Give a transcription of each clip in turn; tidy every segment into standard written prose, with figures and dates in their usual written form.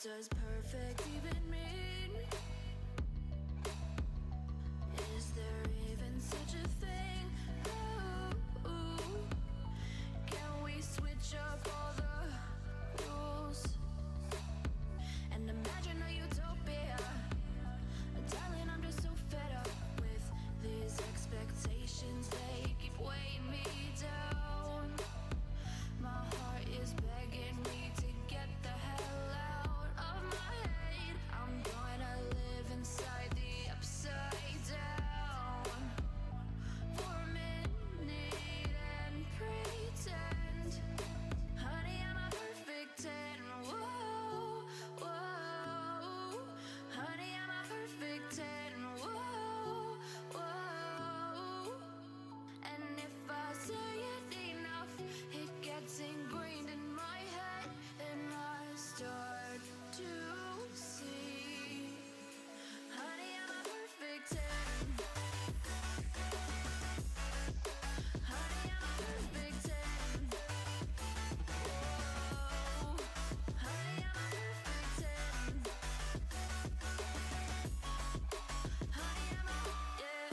does perfect even mean? Is there even such a thing? Ooh, can we switch up all the rules and imagine a utopia? Darling, I'm just so fed up with these expectations. They keep weighing me down. My heart is begging me to get the hell out of my head. I'm gonna live inside the upside down for a minute and pretend, honey, I'm a perfect 10. Whoa, whoa, honey, I'm a perfect 10. Whoa, whoa, and if I say it enough, it gets ingrained in my head, and I start to see, honey, I'm a perfect 10. Honey, I'm a perfect 10. Whoa, honey, I'm a perfect 10. Honey, I'm a, yeah.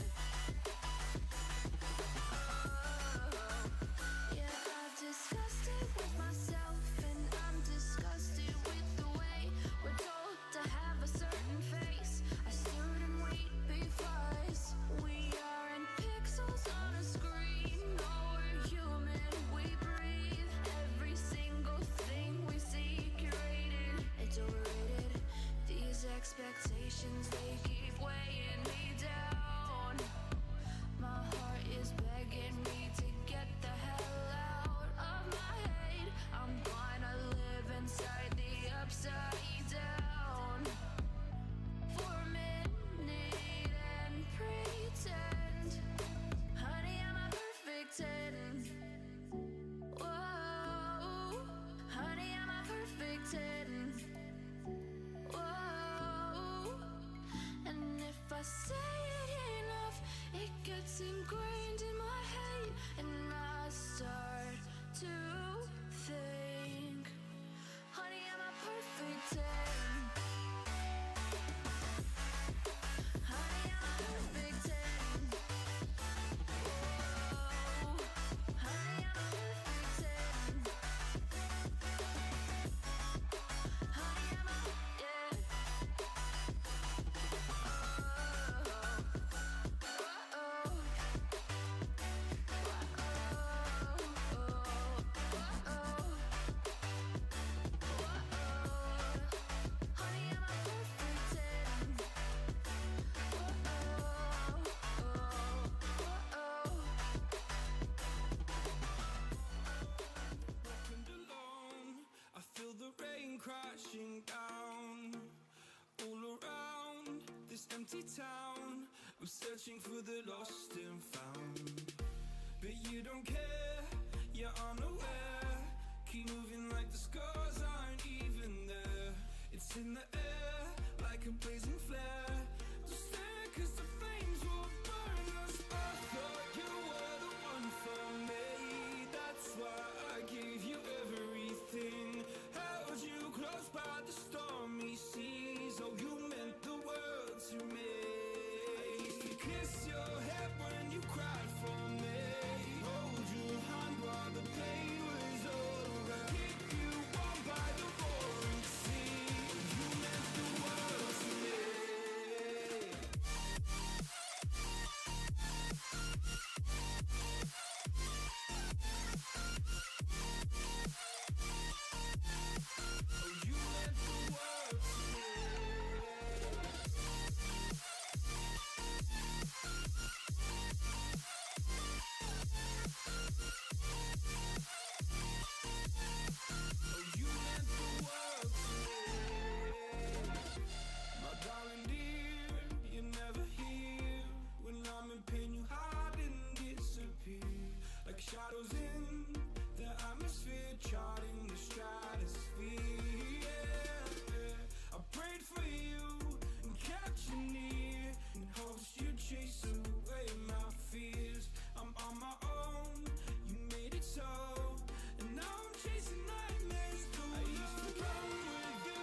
Yeah, I've discussed it with myself, and I'm disgusted with the way we're told to have a certain face. I stood and wait because we aren't pixels on a screen. No, we're human, we breathe. Every single thing we see curated, it's overrated. These expectations, they keep weighing me down. My heart is begging me to get the hell out of my head. I'm gonna live inside the upside down for a minute and pretend, honey, I'm a perfect 10. Whoa, honey, I'm a perfect 10. Whoa, and if I say it enough, it gets ingrained in my head, and I start to think, honey, I'm a perfect 10. Honey, I'm a perfect 10. Whoa, honey, I'm a perfect 10. Honey, I'm a, yeah. Walking alone, I feel the rain crashing down all around this empty town. I'm searching for the lost and found, but you don't care, you're unaware. Keep moving like the scars aren't even there. It's in the air like a blazing flare. Don't stare 'cause the flames will burn us. I thought you were the one for me. That's why I gave you everything. Held you close by the stormy seas. Oh, you meant the world to me. I used to kiss your head when you cried for me. Hold your hand while the pain was over. Keep you warm by the roaring sea. You meant the world to me. Oh, you meant the world to me. Oh, you meant the world to me. My darling dear, you're never here. When I'm in pain, you hide and disappear. Like shadows in the atmosphere, charting the stratosphere. Yeah. I prayed for you and kept you near, in hopes you'd chase away my fears. I'm on my own, you made it so, and now I'm chasing nightmares through. I used to run with you.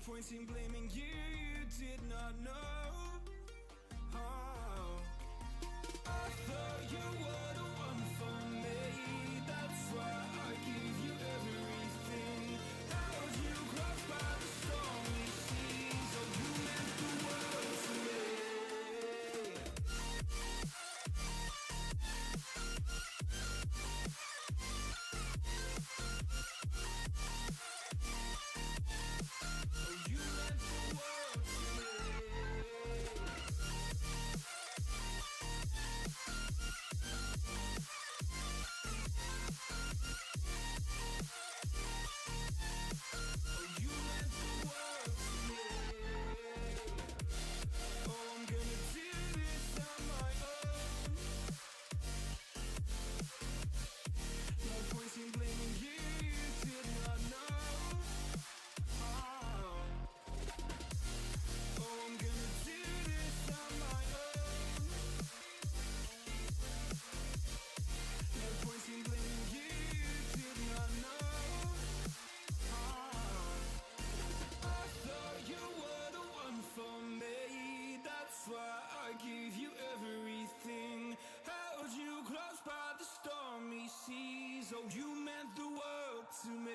point in blaming you, you did not know. Oh. I thought you were the one for me. That's why I give you everything. Held you close by the stormy seas. Oh, you meant the world to me. Oh, you meant the world to me. Oh, you meant the world to me. Oh, I'm gonna do this on my own. No point in blaming you, you did not know. Oh, I'm gonna do this on my own. No point in blaming you, you did not know. I thought you were the one for me. That's why I give you everything. Held you close by the stormy seas. Oh, you meant the world to me.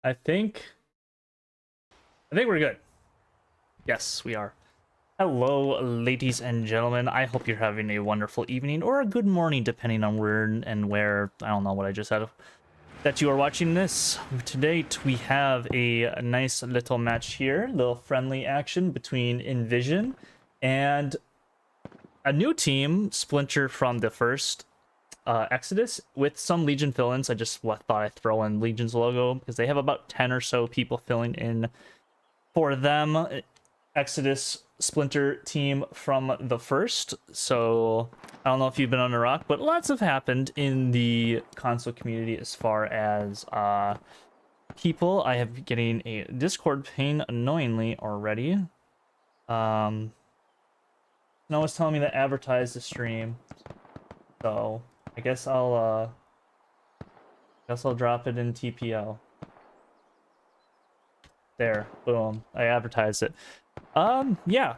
I think we're good. Yes, we are. Hello, ladies and gentlemen. I hope you're having a wonderful evening or a good morning, depending on where and where. I don't know what I just said. That you are watching this. Today, we have a nice little match here, little friendly action between Envision and a new team, Splinter from the first Exodus, with some Legion fill-ins. I just thought I'd throw in Legion's logo because they have about 10 or so people filling in for them. Exodus Splinter team from the first. So I don't know if you've been on a rock, but lots have happened in the console community as far as people. I have getting a Discord ping annoyingly already. No one's telling me to advertise the stream, so I guess I'll drop it in TPO. There, boom, I advertised it. Yeah.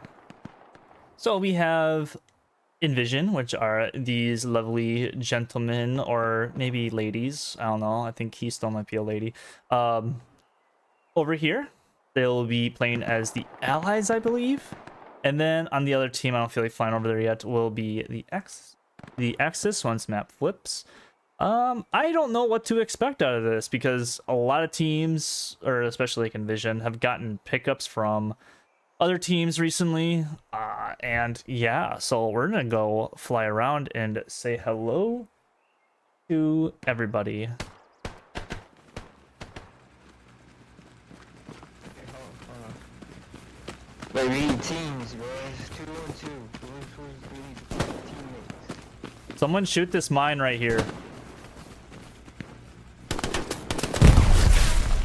So we have Envision, which are these lovely gentlemen, or maybe ladies. I don't know. I think he still might be a lady. Over here, they'll be playing as the Allies, I believe. And then on the other team, I don't feel like flying over there yet, will be the Axis once map flips. I don't know what to expect out of this because a lot of teams, or especially like Envision, have gotten pickups from other teams recently. And yeah, so we're gonna go fly around and say hello to everybody. Wait, we need teams, boys. 2-on-2. We need teammates. Someone shoot this mine right here.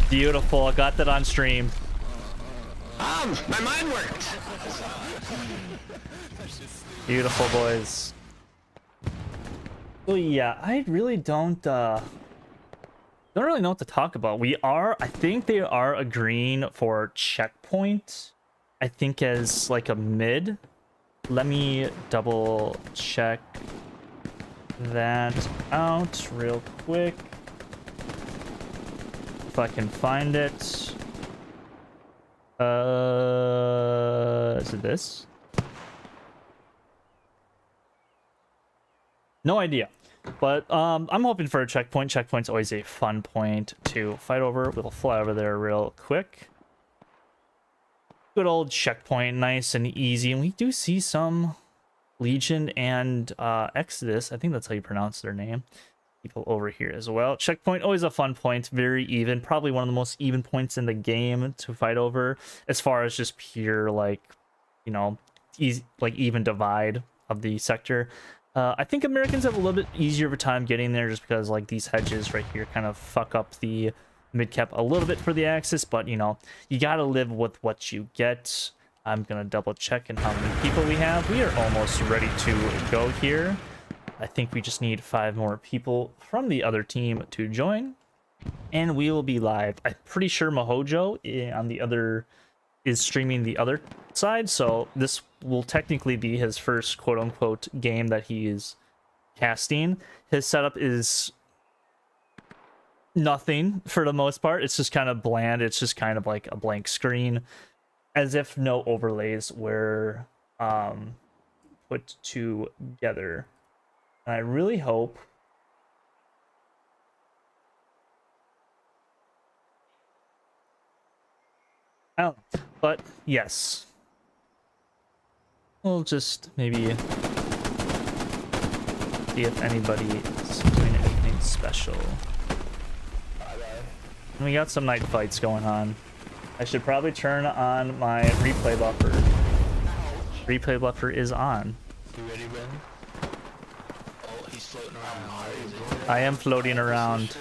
Beautiful, I got that on stream. My mind worked! Beautiful, boys. So yeah, I really don't really know what to talk about. I think they are agreeing for checkpoint, I think, as like a mid. Let me double check that out real quick if I can find it. Is it this? No idea. But I'm hoping for a checkpoint. Checkpoint's always a fun point to fight over. We'll fly over there real quick. Good old checkpoint, nice and easy. And we do see some Legion and Exodus. I think that's how you pronounce their name. People over here as well. Checkpoint, always a fun point. Very even. Probably one of the most even points in the game to fight over, as far as just pure, like, you know, easy, like even divide of the sector. I think Americans have a little bit easier of a time getting there just because like these hedges right here kind of fuck up the mid cap a little bit for the Axis, but you know, you gotta live with what you get. I'm gonna double check in how many people we have. We are almost ready to go here. I think we just need 5 more people from the other team to join, and we will be live. I'm pretty sure Mahojo on the other is streaming the other side, so this will technically be his first quote-unquote game that he is casting. His setup is nothing for the most part. It's just kind of bland. It's just kind of like a blank screen, as if no overlays were put together. And I really hope I don't know. But yes, we'll just maybe see if anybody is doing anything special. And we got some night fights going on. I should probably turn on my replay buffer. Replay buffer is on. You ready, Ben? Oh, he's floating around. I am floating around.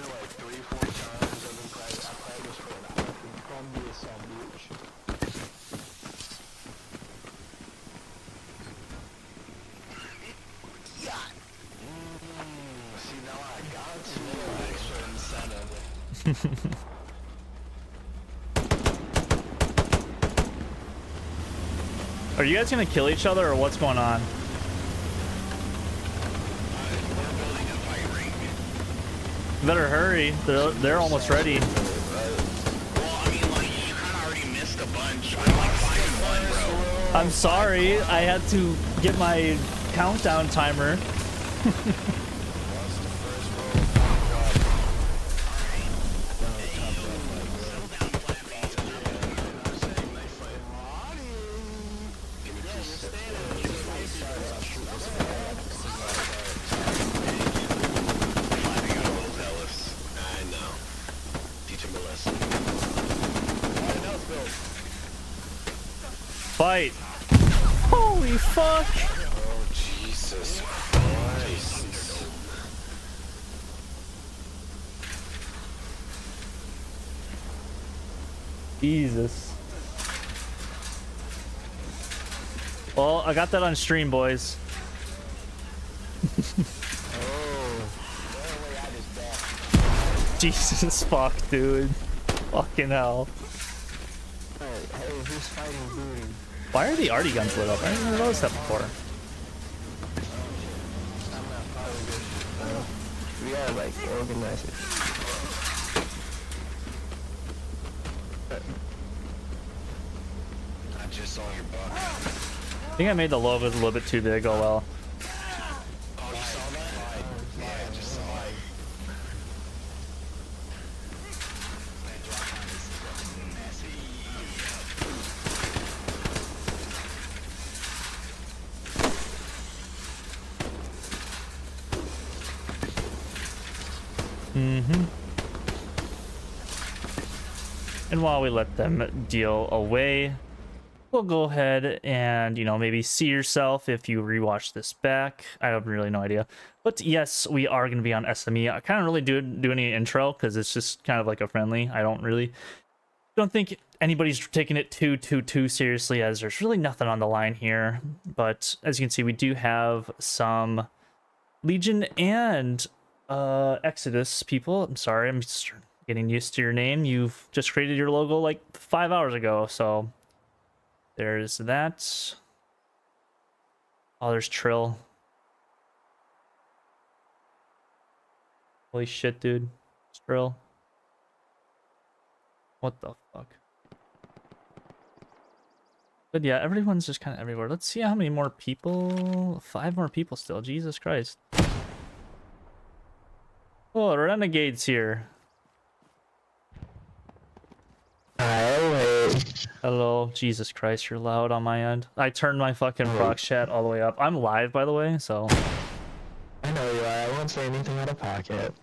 Are you guys gonna kill each other or what's going on? Better hurry. They're almost ready. I'm sorry. I had to get my countdown timer. Fight. Holy fuck. Oh, Jesus Christ. Jesus. Well, I got that on stream, boys. Jesus fuck, dude. Fucking hell. Hey, who's fighting Booty? Why are the arty guns lit up? I didn't even notice that before. I'm not following this. We gotta like organize it. I just saw your buck. I think I made the logo a little bit too big. Oh well. Oh, you saw that? Yeah, I just saw it. And while we let them deal away, we'll go ahead and, you know, maybe see yourself if you rewatch this back. I have really no idea. But yes, we are going to be on SME. I kind of really do any intro because it's just kind of like a friendly. I don't think anybody's taking it too seriously, as there's really nothing on the line here. But as you can see, we do have some Legion and Exodus people. I'm sorry, I'm just getting used to your name. You've just created your logo like 5 hours ago, so there's that. Oh, there's Trill. Holy shit, dude. It's Trill. What the fuck? But yeah, everyone's just kind of everywhere. Let's see how many more people. 5 more people still. Jesus Christ. Oh, Renegade's here. Hello. Jesus Christ, you're loud on my end. I turned my fucking proc chat all the way up. I'm live, by the way, so. I know you are. I won't say anything out of pocket.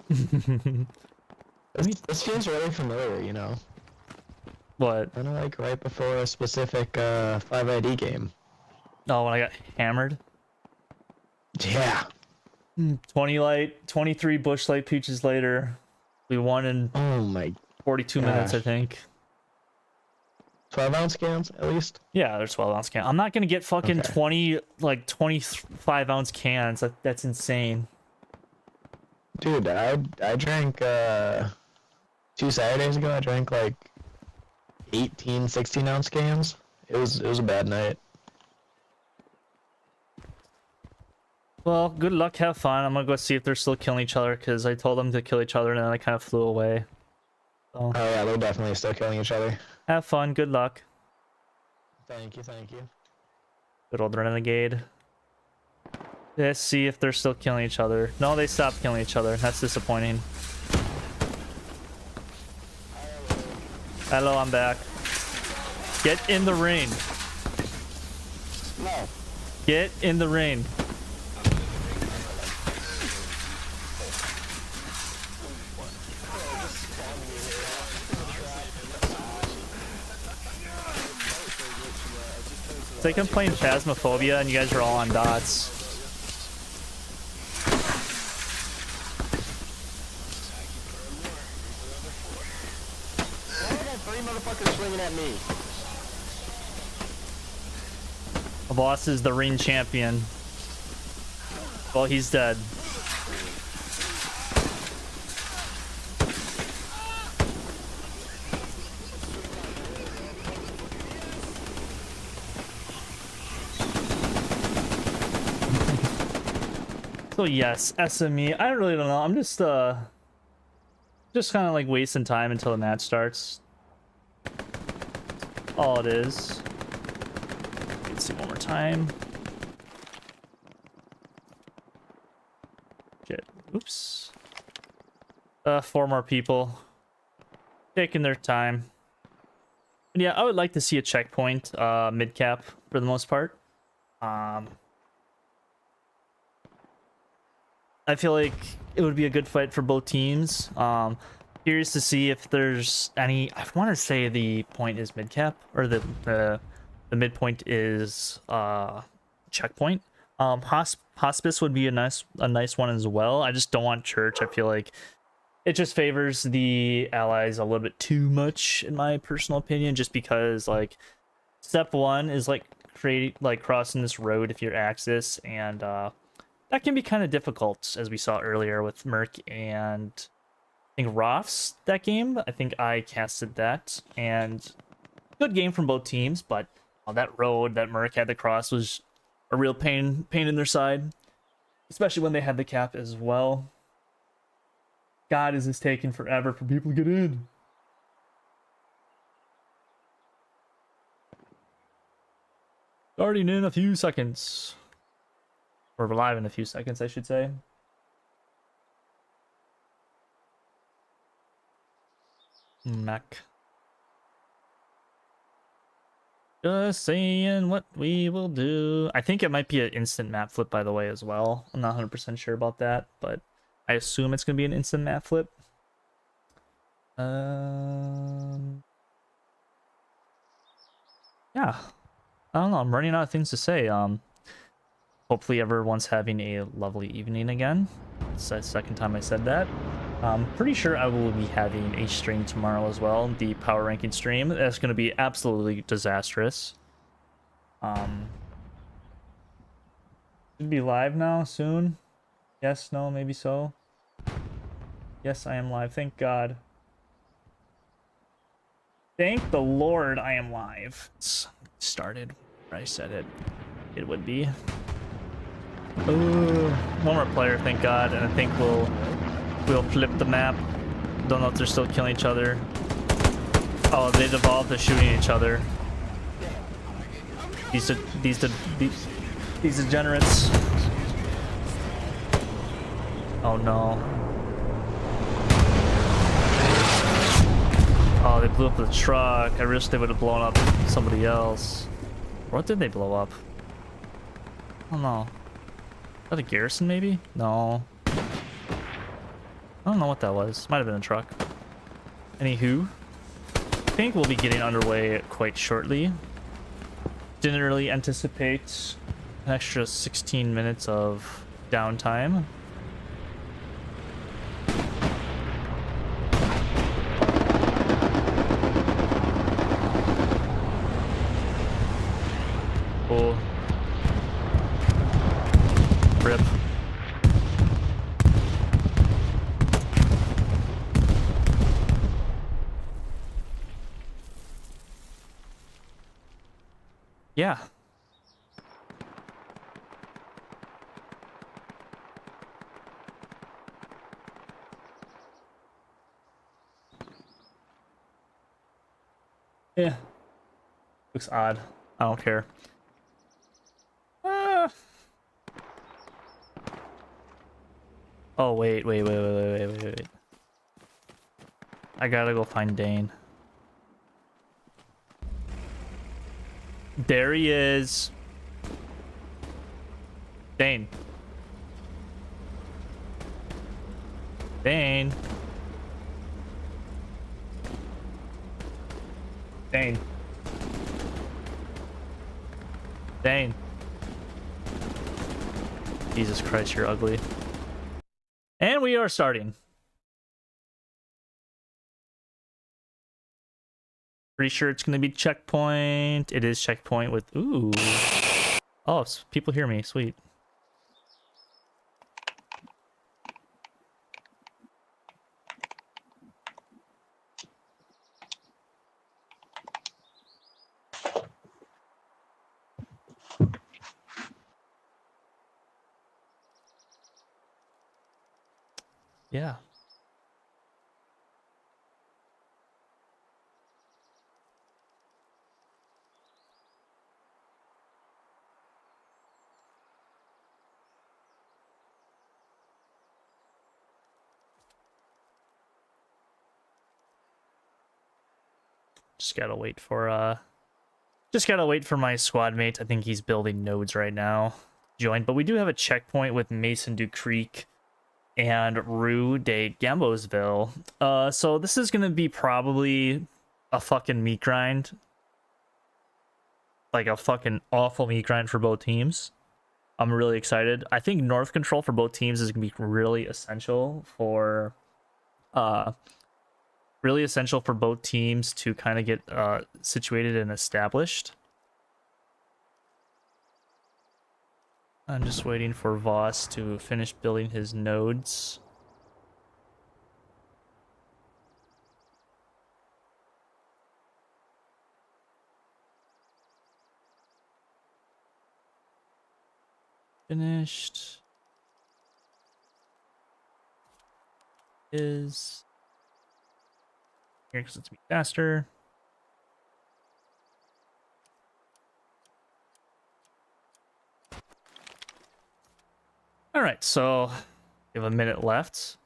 This feels really familiar, you know. What? Kind of like right before a specific 5ID game. Oh, when I got hammered? Yeah. 20 light, 23 bush light peaches later. We won in Oh my 42 minutes, I think. 12-ounce cans, at least? Yeah, there's 12-ounce cans. I'm not gonna get fucking Okay. 25-ounce cans. That's insane. Dude, I drank 2 Saturdays ago. I drank like 18 16-ounce cans. It was a bad night. Well, good luck, have fun. I'm gonna go see if they're still killing each other, because I told them to kill each other and then I kind of flew away. So, Oh yeah, they're definitely still killing each other. have fun, good luck. Thank you. Good old Renegade. Let's see if they're still killing each other. No, they stopped killing each other. That's disappointing. Hello, I'm back. Get in the ring. No. Get in the ring. It's like I'm playing Phasmophobia and you guys are all on dots. Why I got 3 motherfuckers swinging at me? The boss is the ring champion. Well, he's dead. So yes, SME. I really don't know. I'm just kind of like wasting time until the match starts. All it is. see one more time. Shit. Oops. 4 more people. Taking their time. But yeah, I would like to see a checkpoint mid-cap for the most part. I feel like it would be a good fight for both teams. Curious to see if there's any. I want to say the point is mid-cap, or the midpoint is checkpoint. Hospice would be a nice one as well. I just don't want church. I feel like it just favors the allies a little bit too much, in my personal opinion, just because like step 1 is like crossing this road if you're Axis, and that can be kind of difficult, as we saw earlier with Merc and I think Roth's that game. I think I casted that, and good game from both teams, but that road that Merc had to cross was a real pain in their side, especially when they had the cap as well. God, is this taking forever for people to get in? Starting in a few seconds. Or live in a few seconds, I should say. Mac. Just saying what we will do. I think it might be an instant map flip, by the way, as well. I'm not 100% sure about that, but I assume it's going to be an instant map flip. Yeah. I don't know. I'm running out of things to say. Hopefully everyone's having a lovely evening again. It's the second time I said that. I'm pretty sure I will be having a stream tomorrow as well, the power ranking stream. That's going to be absolutely disastrous. Should be live now soon. Yes, no, maybe so. Yes, I am live. Thank God. Thank the Lord I am live. It's started where I said it would be. Ooh, one more player, thank God, and I think we'll flip the map. Don't know if they're still killing each other. Oh, they devolved to shooting each other. These degenerates. Oh no. Oh, they blew up the truck. I wish they would have blown up somebody else. What did they blow up? I don't know. Is that a garrison, maybe? No. I don't know what that was. Might have been a truck. Anywho, I think we'll be getting underway quite shortly. Didn't really anticipate an extra 16 minutes of downtime. Cool. Rip. Yeah. Yeah. Looks odd. I don't care. Oh, wait. I gotta go find Dane. There he is. Dane. Dane. Dane. Dane. Jesus Christ, you're ugly. And we are starting. Pretty sure it's going to be checkpoint. It is checkpoint with... Ooh. Oh, people hear me. Sweet. Yeah. Just gotta wait for my squad mate. I think he's building nodes right now. Join, but we do have a checkpoint with Mason du Creek and Rue de Gambosville. So this is gonna be probably a fucking meat grind. Like a fucking awful meat grind for both teams. I'm really excited. I think north control for both teams is gonna be really essential for both teams to kind of get situated and established. I'm just waiting for Voss to finish building his nodes. Finished. Is here because it's be faster. All right, so we have a minute left.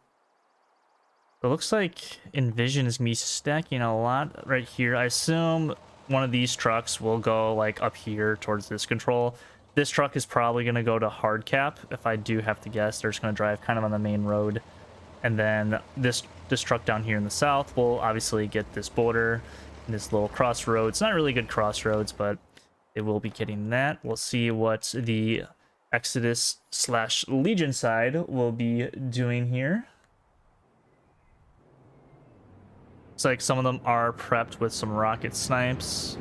It looks like Envision is me stacking a lot right here. I assume one of these trucks will go like up here towards this control. This truck is probably going to go to hard cap. If I do have to guess, they're just going to drive kind of on the main road. And then this truck down here in the south will obviously get this border and this little crossroads. Not really good crossroads, but it will be getting that. We'll see what the Exodus / Legion side will be doing here. Looks like some of them are prepped with some rocket snipes.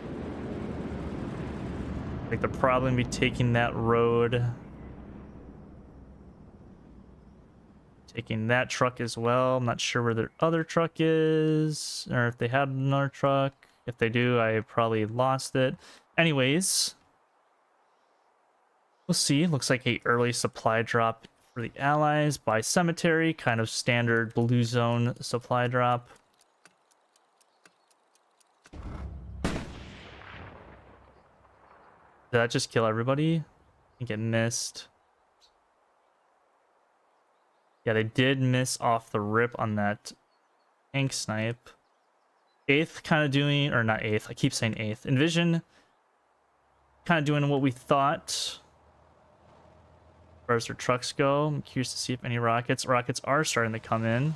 I think they're probably going to be taking that road. Taking that truck as well. I'm not sure where their other truck is, or if they had another truck. If they do, I probably lost it. Anyways, we'll see. Looks like a early supply drop for the Allies by Cemetery. Kind of standard blue zone supply drop. Did that just kill everybody? I think it missed. Yeah, they did miss off the rip on that tank snipe. 8th kind of doing, or not 8th, I keep saying 8th. Envision kind of doing what we thought. As far as their trucks go, I'm curious to see if any rockets are starting to come in.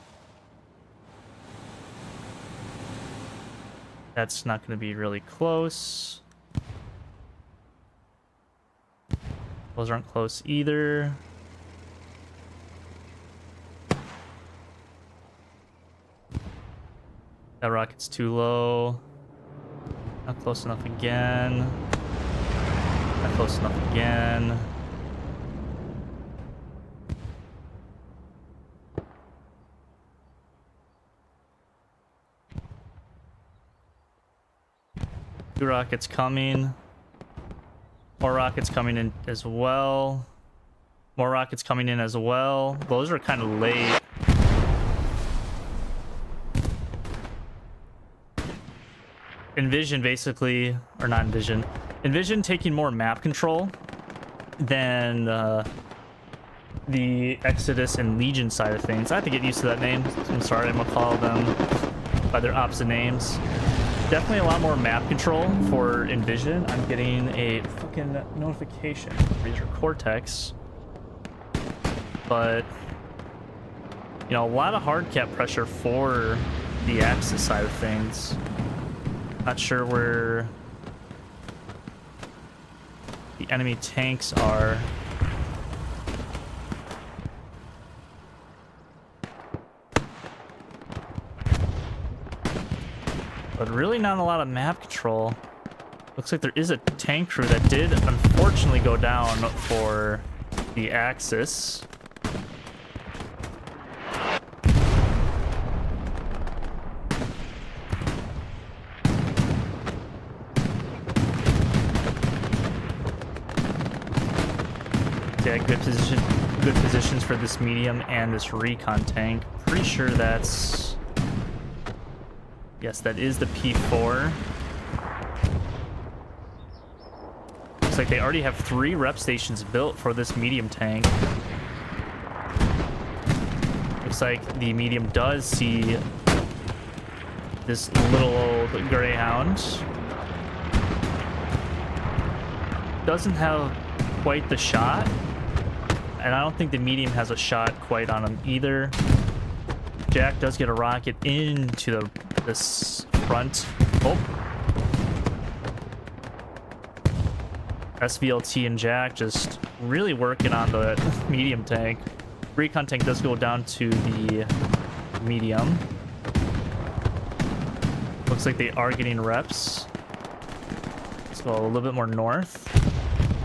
That's not going to be really close. Those aren't close either. That rocket's too low. Not close enough again. Not close enough again. Two rockets coming. More rockets coming in as well. More rockets coming in as well. Those are kind of late. Envision basically, or not Envision. Envision taking more map control than the Exodus and Legion side of things. I have to get used to that name. I'm sorry, I'm gonna call them by their opposite names. Definitely a lot more map control for Envision. I'm getting a fucking notification from Razor Cortex. But, you know, a lot of hard cap pressure for the Axis side of things. Not sure where the enemy tanks are. But really not a lot of map control. Looks like there is a tank crew that did unfortunately go down for the Axis. Yeah, good positions for this medium and this recon tank. Pretty sure that's... Yes, that is the P4. Looks like they already have 3 rep stations built for this medium tank. Looks like the medium does see this little old Greyhound. Doesn't have quite the shot. And I don't think the medium has a shot quite on him either. Jack does get a rocket into this front. Oh. SVLT and Jack just really working on the medium tank. Recon tank does go down to the medium. Looks like they are getting reps. Let's go a little bit more north.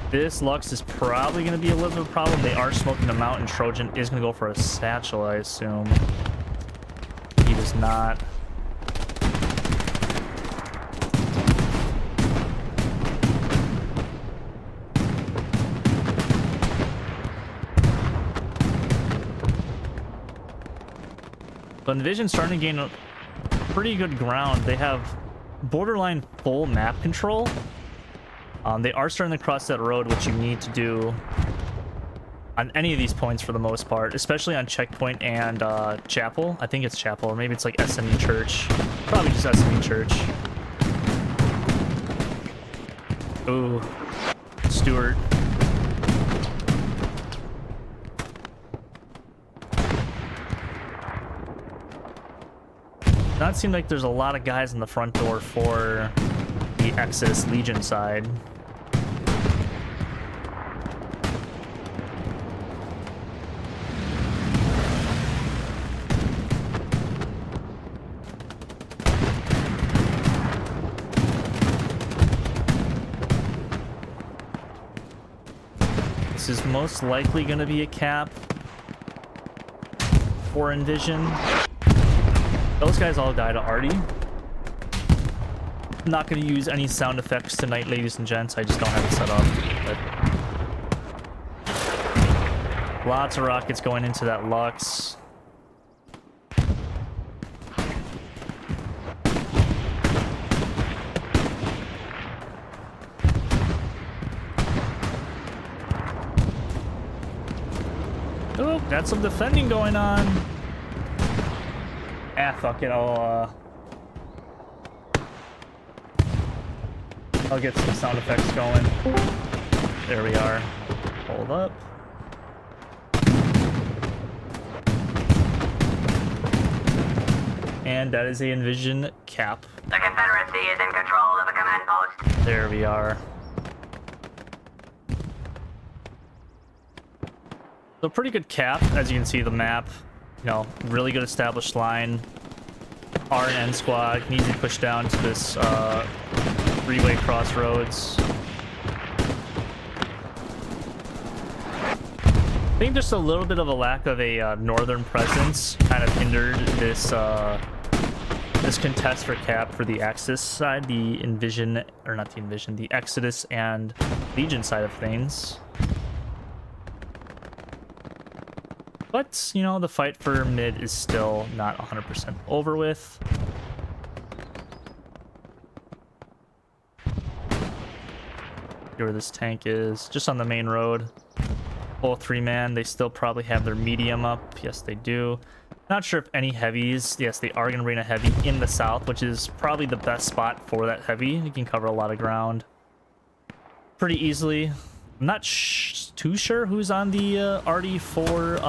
This Lux is probably going to be a little bit of a problem. They are smoking them out, and Trojan is going to go for a satchel, I assume. He does not. So Envision starting to gain pretty good ground. They have borderline full map control. They are starting to cross that road, which you need to do on any of these points for the most part, especially on Checkpoint and Chapel. I think it's Chapel, or maybe it's like SME Church. Probably just SME Church. Ooh, Stewart. Not seem like there's a lot of guys in the front door for the Exodus Legion side. This is most likely going to be a cap for Envision. Those guys all died to Artie. I'm not going to use any sound effects tonight, ladies and gents. I just don't have it set up. But lots of rockets going into that Lux. Oh, got some defending going on. Ah, fuck it. I'll get some sound effects going. There we are. Hold up. And that is a Envision cap. The Confederacy is in control of the command post. There we are. So pretty good cap, as you can see the map. You know, really good established line. R and N squad can easily push down to this three-way crossroads. I think just a little bit of a lack of a northern presence kind of hindered this this contest for cap for the Axis side, the Envision, or not the Envision, the Exodus and Legion side of things. But, you know, the fight for mid is still not 100% over with. Here where this tank is, just on the main road. Full 3-man, they still probably have their medium up. Yes, they do. Not sure if any heavies. Yes, they are going to bring a heavy in the south, which is probably the best spot for that heavy. You can cover a lot of ground pretty easily. I'm not too sure who's on the RD for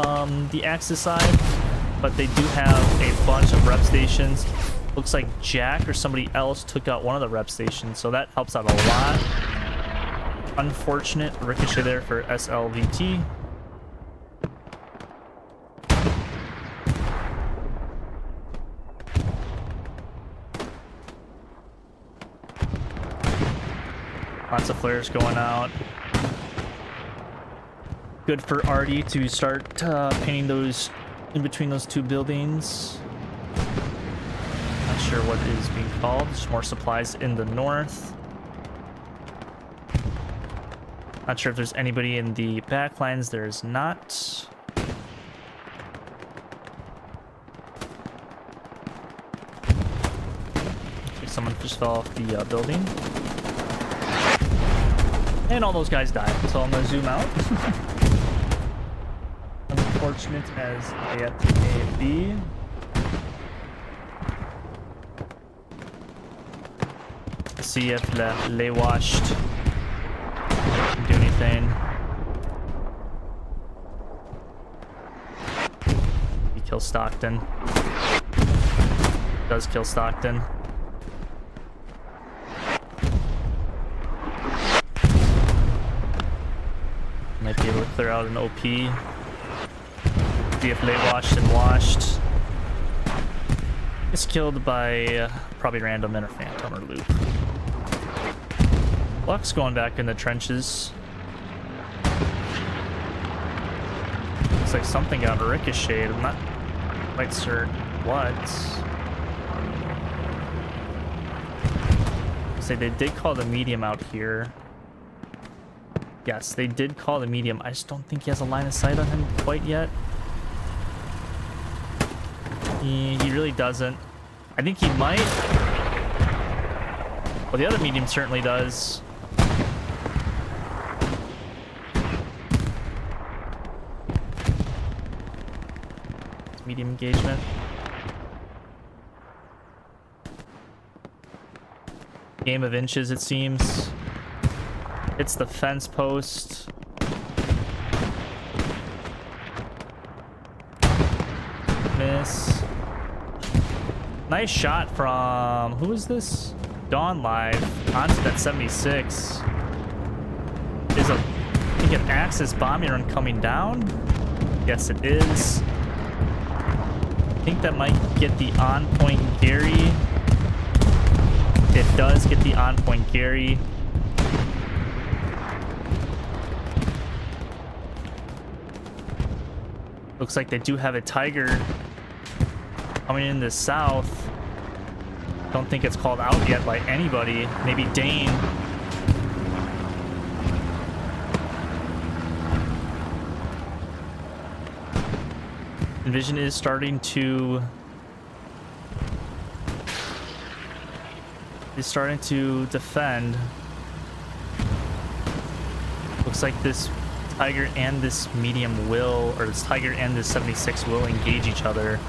the Axis side, but they do have a bunch of rep stations. Looks like Jack or somebody else took out one of the rep stations, so that helps out a lot. Unfortunate ricochet there for SLVT. Lots of flares going out. Good for Artie to start painting those in between those two buildings. Not sure what it is being called. There's more supplies in the north. Not sure if there's anybody in the back lines. There's not. Okay, someone just fell off the building. And all those guys died, so I'm gonna zoom out. Unfortunate as A to A, B. see if they washed. Didn't do anything. He kills Stockton. Does kill Stockton. Might be able to clear out an OP. See if they washed. It's killed by probably random inner phantom or loop. Lux going back in the trenches. Looks like something got ricocheted. I'm not quite certain what. Say they did call the medium out here. Yes, they did call the medium. I just don't think he has a line of sight on him quite yet. He really doesn't. I think he might. Well, the other medium certainly does. Medium engagement. Game of inches, it seems. It's the fence post. Miss. Nice shot from... who is this? Dawn Live. Onto that 76. Is I think an Axis bombing run coming down? Yes, it is. I think that might get the on-point Gary. It does get the on-point Gary. Looks like they do have a Tiger coming in the south. Don't think it's called out yet by anybody. Maybe Dane. Envision is starting to defend. Looks like this Tiger and this medium will, or this Tiger and this 76 will engage each other.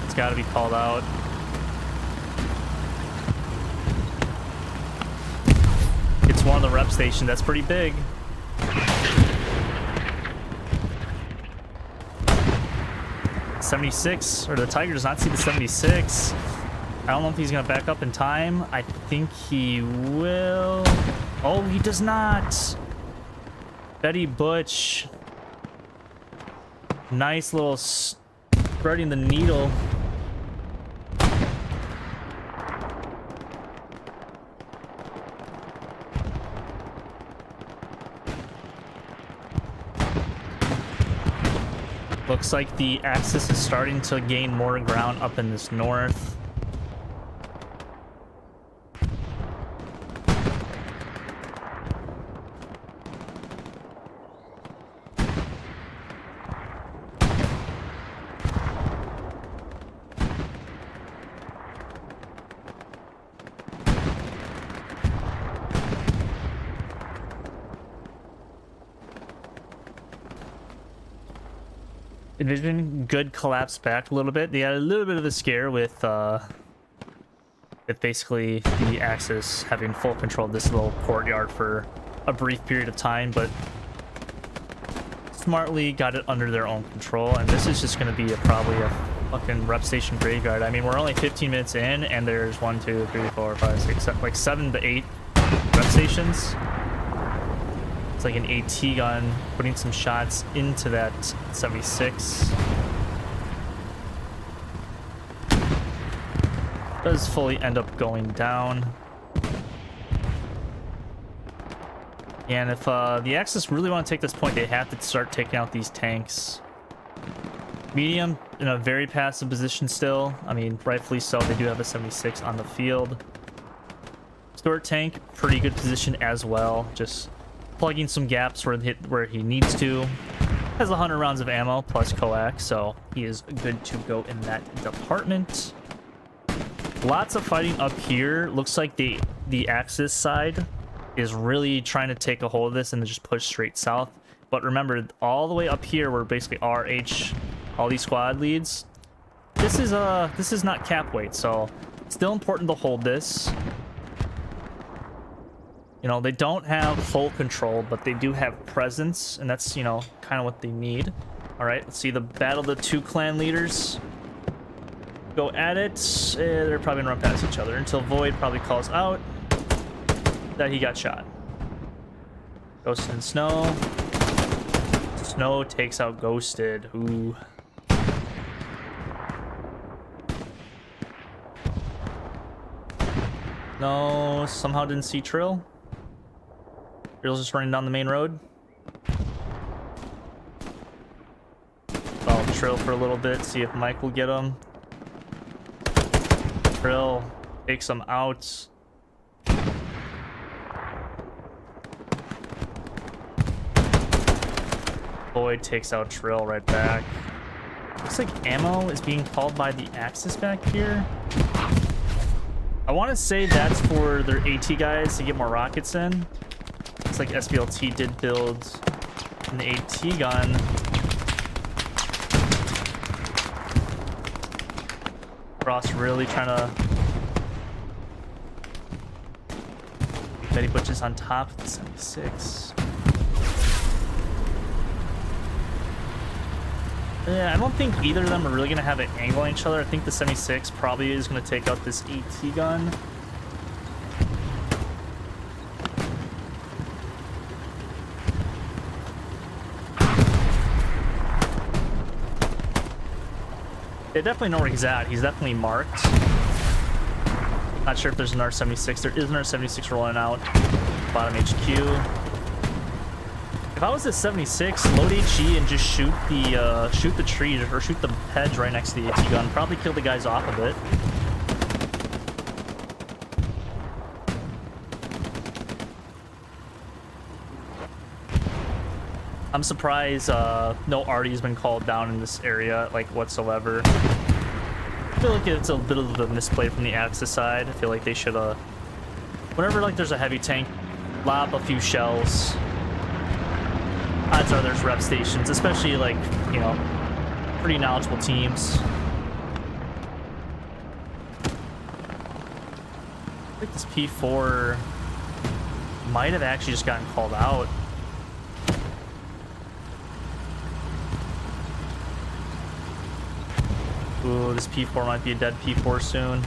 It's got to be called out. It's one of the rep stations. That's pretty big. '76, or the Tiger does not see the 76. I don't know if he's gonna back up in time. I think he will. Oh, he does not. Betty Butch. Nice little spreading the needle. Looks like the Axis is starting to gain more ground up in this north. Envision good collapse back a little bit. They had a little bit of a scare with basically the Axis having full control of this little courtyard for a brief period of time, but smartly got it under their own control. And this is just going to be probably a fucking rep station graveyard. I mean, we're only 15 minutes in, and there's 1, 2, 3, 4, 5, 6, 7, like 7 to 8 rep stations. It's like an AT gun putting some shots into that 76. Does fully end up going down. And if the Axis really want to take this point, they have to start taking out these tanks. Medium in a very passive position still. I mean, rightfully so. They do have a 76 on the field. Stuart tank, pretty good position as well. Just plugging some gaps where he needs to. Has 100 rounds of ammo plus coax, so he is good to go in that department. Lots of fighting up here. Looks like the Axis side is really trying to take a hold of this and then just push straight south. But remember, all the way up here where basically RH, all these squad leads, this is not cap weight, so it's still important to hold this. You know, they don't have full control, but they do have presence, and that's, you know, kind of what they need. All right, let's see the battle of the two clan leaders. Go at it. They're probably gonna run past each other until Void probably calls out that he got shot. Ghost and Snow. Snow takes out Ghosted. Ooh. No, somehow didn't see Trill. Trill's just running down the main road. Follow Trill for a little bit, see if Mike will get him. Trill takes him out. Void takes out Trill right back. Looks like ammo is being called by the Axis back here. I want to say that's for their AT guys to get more rockets in. Looks like SBLT did build an AT gun. Frost really trying to... Betty Butch is on top of the 76. Yeah, I don't think either of them are really going to have an angle on each other. I think the 76 probably is going to take out this AT gun. They definitely know where he's at. He's definitely marked. Not sure if there's an R76. There is an R76 rolling out. Bottom HQ. If I was a 76, load HE and just shoot the tree or shoot the hedge right next to the AT gun. Probably kill the guys off of it. I'm surprised no Artie's been called down in this area, like, whatsoever. I feel like it's a bit of a misplay from the Axis side. I feel like they should, whenever, like, there's a heavy tank, lob a few shells. Odds are there's rep stations, especially, like, you know, pretty knowledgeable teams. I think this P4 might have actually just gotten called out. Ooh, this P4 might be a dead P4 soon.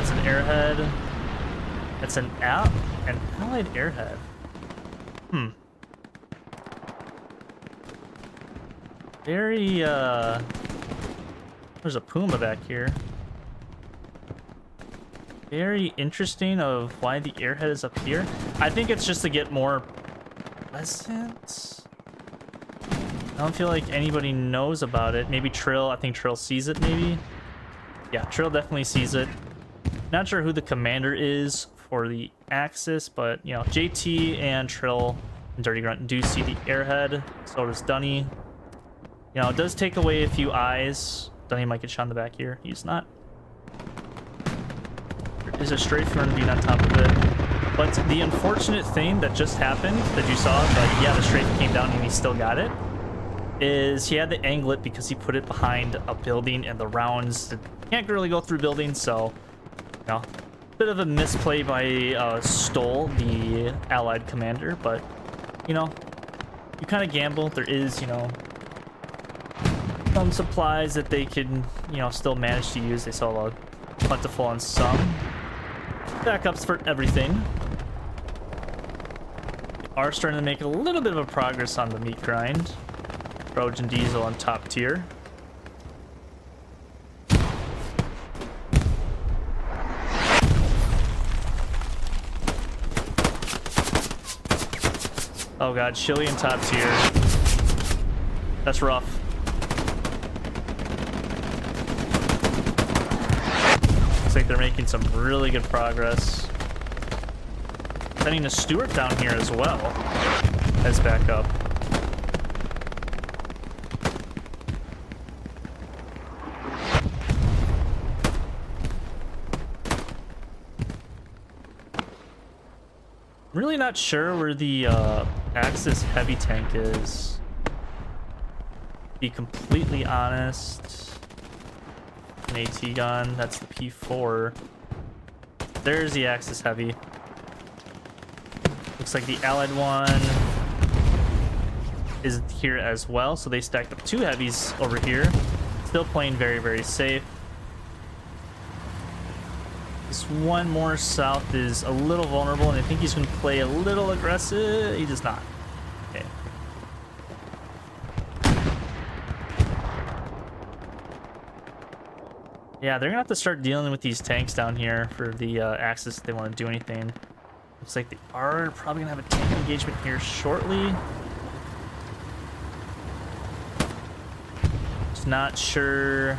It's an airhead. It's an allied airhead. Very, there's a Puma back here. Very interesting of why the airhead is up here. I think it's just to get more presence. I don't feel like anybody knows about it. Maybe Trill. I think Trill sees it, maybe. Yeah, Trill definitely sees it. Not sure who the commander is for the Axis, but, you know, JT and Trill and Dirty Grunt do see the airhead. So does Dunny. You know, it does take away a few eyes. Dunny might get shot in the back here. He's not. There is a strafe run being on top of it. But the unfortunate thing that just happened that you saw, but yeah, the strafe came down and he still got it, is he had to angle it because he put it behind a building and the rounds can't really go through buildings, so, you know, bit of a misplay by Stoll, the allied commander, but, you know, you kind of gamble. There is, you know, some supplies that they can, you know, still manage to use. They saw a plentiful on some. Backups for everything. They are starting to make a little bit of a progress on the meat grind. Trojan Diesel on top tier. Oh god, Chili in top tier. That's rough. Looks like they're making some really good progress. Sending a Stewart down here as well as backup. Really not sure where the Axis heavy tank is. To be completely honest. An AT gun, that's the P4. There's the Axis heavy. Looks like the Allied one is here as well, so they stacked up 2 heavies over here. Still playing very, very safe. This one more south is a little vulnerable, and I think he's going to play a little aggressive. He does not. Okay. Yeah, they're going to have to start dealing with these tanks down here for the Axis if they want to do anything. Looks like they are probably going to have a tank engagement here shortly. Just not sure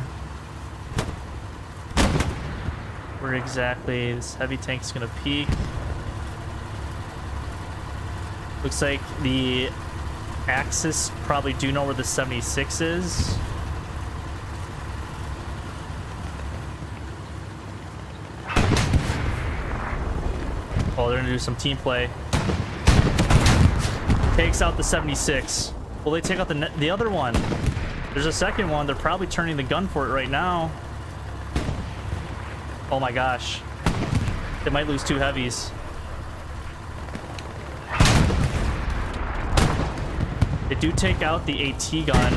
where exactly this heavy tank is going to peak. Looks like the Axis probably do know where the 76 is. Oh, they're gonna do some team play. Takes out the 76. Will they take out the other one? There's a second one. They're probably turning the gun for it right now. Oh my gosh. They might lose 2 heavies. They do take out the AT gun.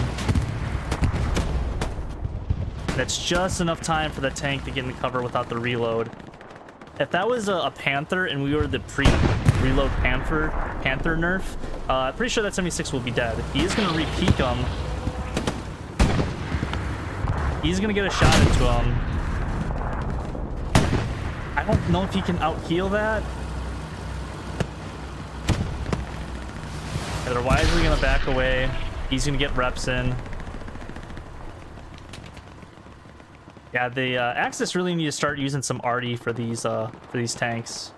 That's just enough time for the tank to get in cover without the reload. If that was a Panther and we were the pre-reload Panther nerf, I'm pretty sure that 76 will be dead. He is going to re-peek him. He's going to get a shot into him. I don't know if he can out-heal that. Otherwise, we're going to back away. He's going to get reps in. Yeah, the Axis really need to start using some arty for these tanks.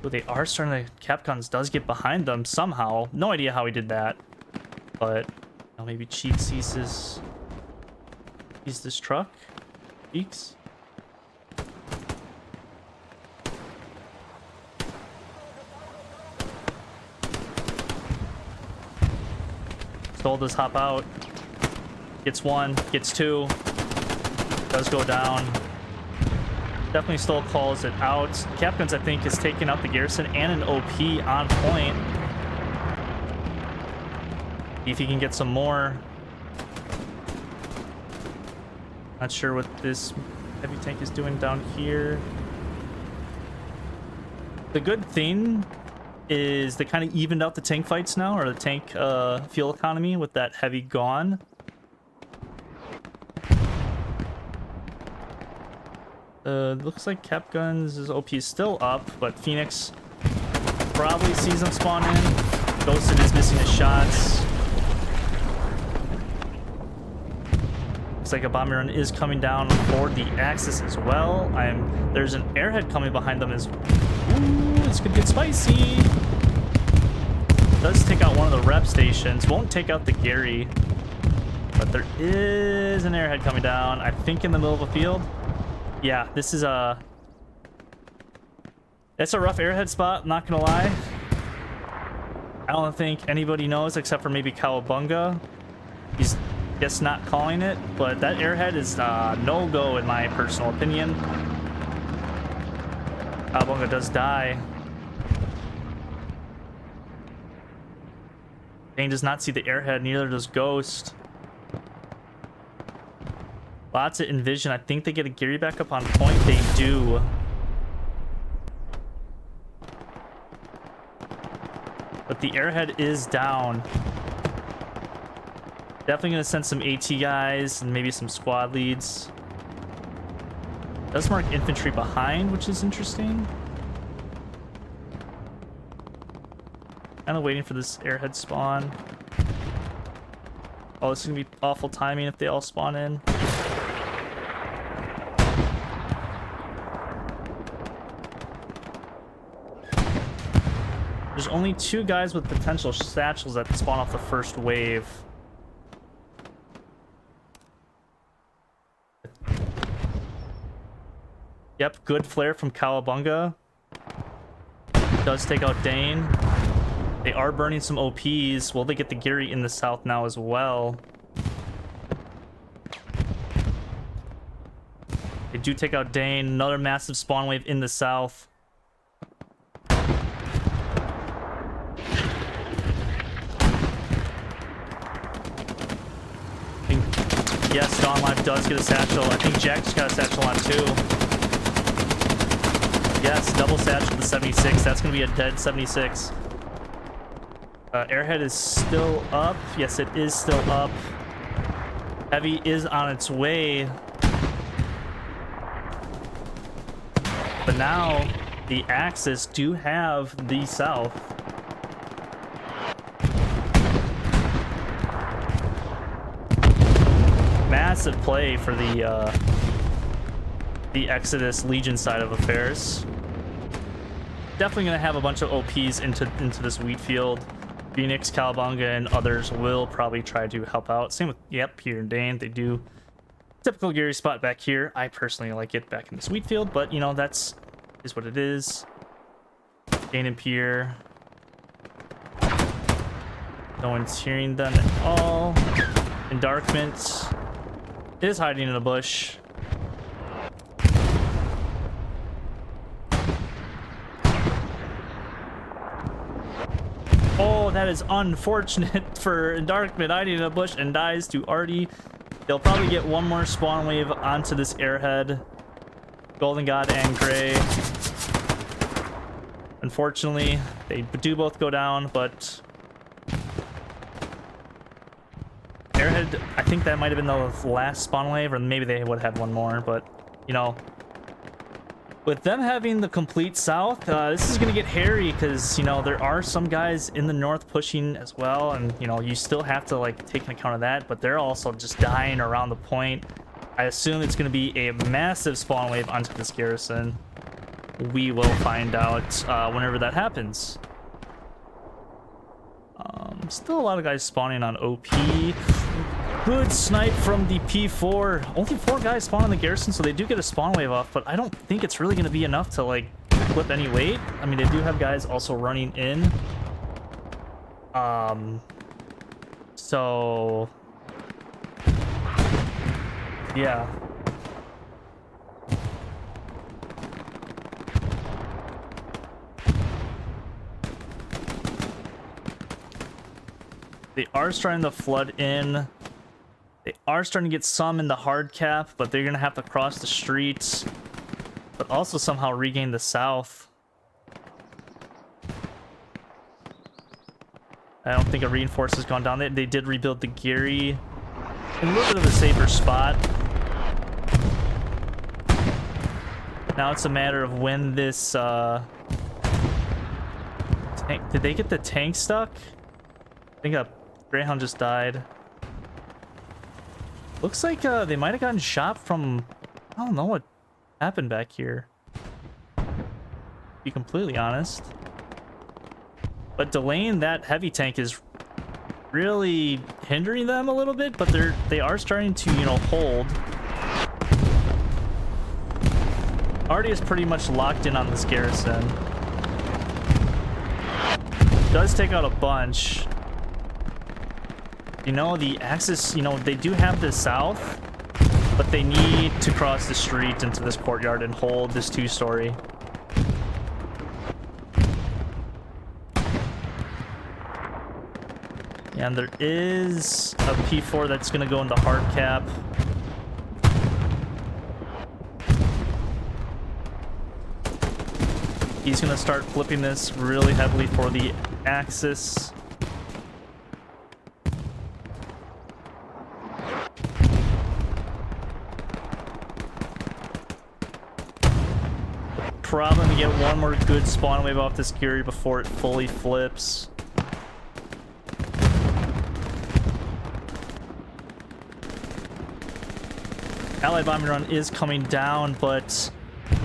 But they are starting to... Capguns does get behind them somehow. No idea how he did that. But maybe Cheek sees this truck. Cheeks. Stoll does hop out. Gets 1, gets 2. Does go down. Definitely Stoll calls it out. Capguns, I think, is taking out the garrison and an OP on point. See if he can get some more. Not sure what this heavy tank is doing down here. The good thing is they kind of evened out the tank fights now, or the tank fuel economy with that heavy gone. Looks like Capguns' OP is still up, but Phoenix probably sees them spawn in. Ghosted is missing his shots. Looks like a bomber run is coming down for the Axis as well. There's an airhead coming behind them as ooh, this could get spicy. Does take out one of the rep stations. Won't take out the Gary. But there is an airhead coming down, I think in the middle of a field. Yeah, this is it's a rough airhead spot, not gonna lie. I don't think anybody knows except for maybe Cowabunga. He's just not calling it, but that airhead is no-go in my personal opinion. Cowabunga does die. Dane does not see the airhead, neither does Ghost. Lots of Envision. I think they get a Geary back up on point. They do. But the airhead is down. Definitely going to send some AT guys and maybe some squad leads. Does mark infantry behind, which is interesting. Kind of waiting for this airhead spawn. Oh, this is going to be awful timing if they all spawn in. There's only 2 guys with potential satchels that spawn off the first wave. Yep, good flare from Cowabunga. Does take out Dane. They are burning some OPs. Will they get the Geary in the south now as well? They do take out Dane. Another massive spawn wave in the south. Yes, Dawn Life does get a satchel. I think Jack just got a satchel on too. Yes, double satchel to 76. That's going to be a dead 76. Airhead is still up. Yes, it is still up. Heavy is on its way. But now the Axis do have the south. Massive play for the Exodus Legion side of affairs. Definitely gonna have a bunch of OPs into this wheat field. Phoenix, Calabunga, and others will probably try to help out. Same with Peter and Dane. They do typical Geary spot back here. I personally like it back in this wheat field, but you know is what it is. Dane and Pierre. No one's hearing them at all. Endarkment is hiding in a bush. Oh, that is unfortunate for Endarkment hiding in a bush and dies to Artie. They'll probably get one more spawn wave onto this airhead. Golden God and Gray. Unfortunately, they do both go down, but Airhead, I think that might have been the last spawn wave, or maybe they would have had one more, but, you know, with them having the complete south, this is going to get hairy because, you know, there are some guys in the north pushing as well, and, you know, you still have to, like, take an account of that, but they're also just dying around the point. I assume it's going to be a massive spawn wave onto this garrison. We will find out whenever that happens. Still a lot of guys spawning on OP. Good snipe from the P4. Only 4 guys spawn on the garrison, so they do get a spawn wave off, but I don't think it's really going to be enough to, like, flip any weight. I mean, they do have guys also running in. So yeah. They are starting to flood in. They are starting to get some in the hard cap, but they're going to have to cross the streets, but also somehow regain the south. I don't think a reinforce has gone down there. They did rebuild the Geary in a little bit of a safer spot. Now it's a matter of when this tank, did they get the tank stuck? I think a Greyhound just died. Looks like they might have gotten shot from, I don't know what happened back here, to be completely honest. But delaying that heavy tank is really hindering them a little bit, but they are starting to, you know, hold. Artie is pretty much locked in on this garrison. Does take out a bunch. You know, the Axis, you know, they do have the south, but they need to cross the street into this courtyard and hold this 2-story. And there is a P4 that's going to go into hard cap. He's going to start flipping this really heavily for the Axis. Probably gonna get one more good spawn wave off this Geary before it fully flips. Allied bombing run is coming down, but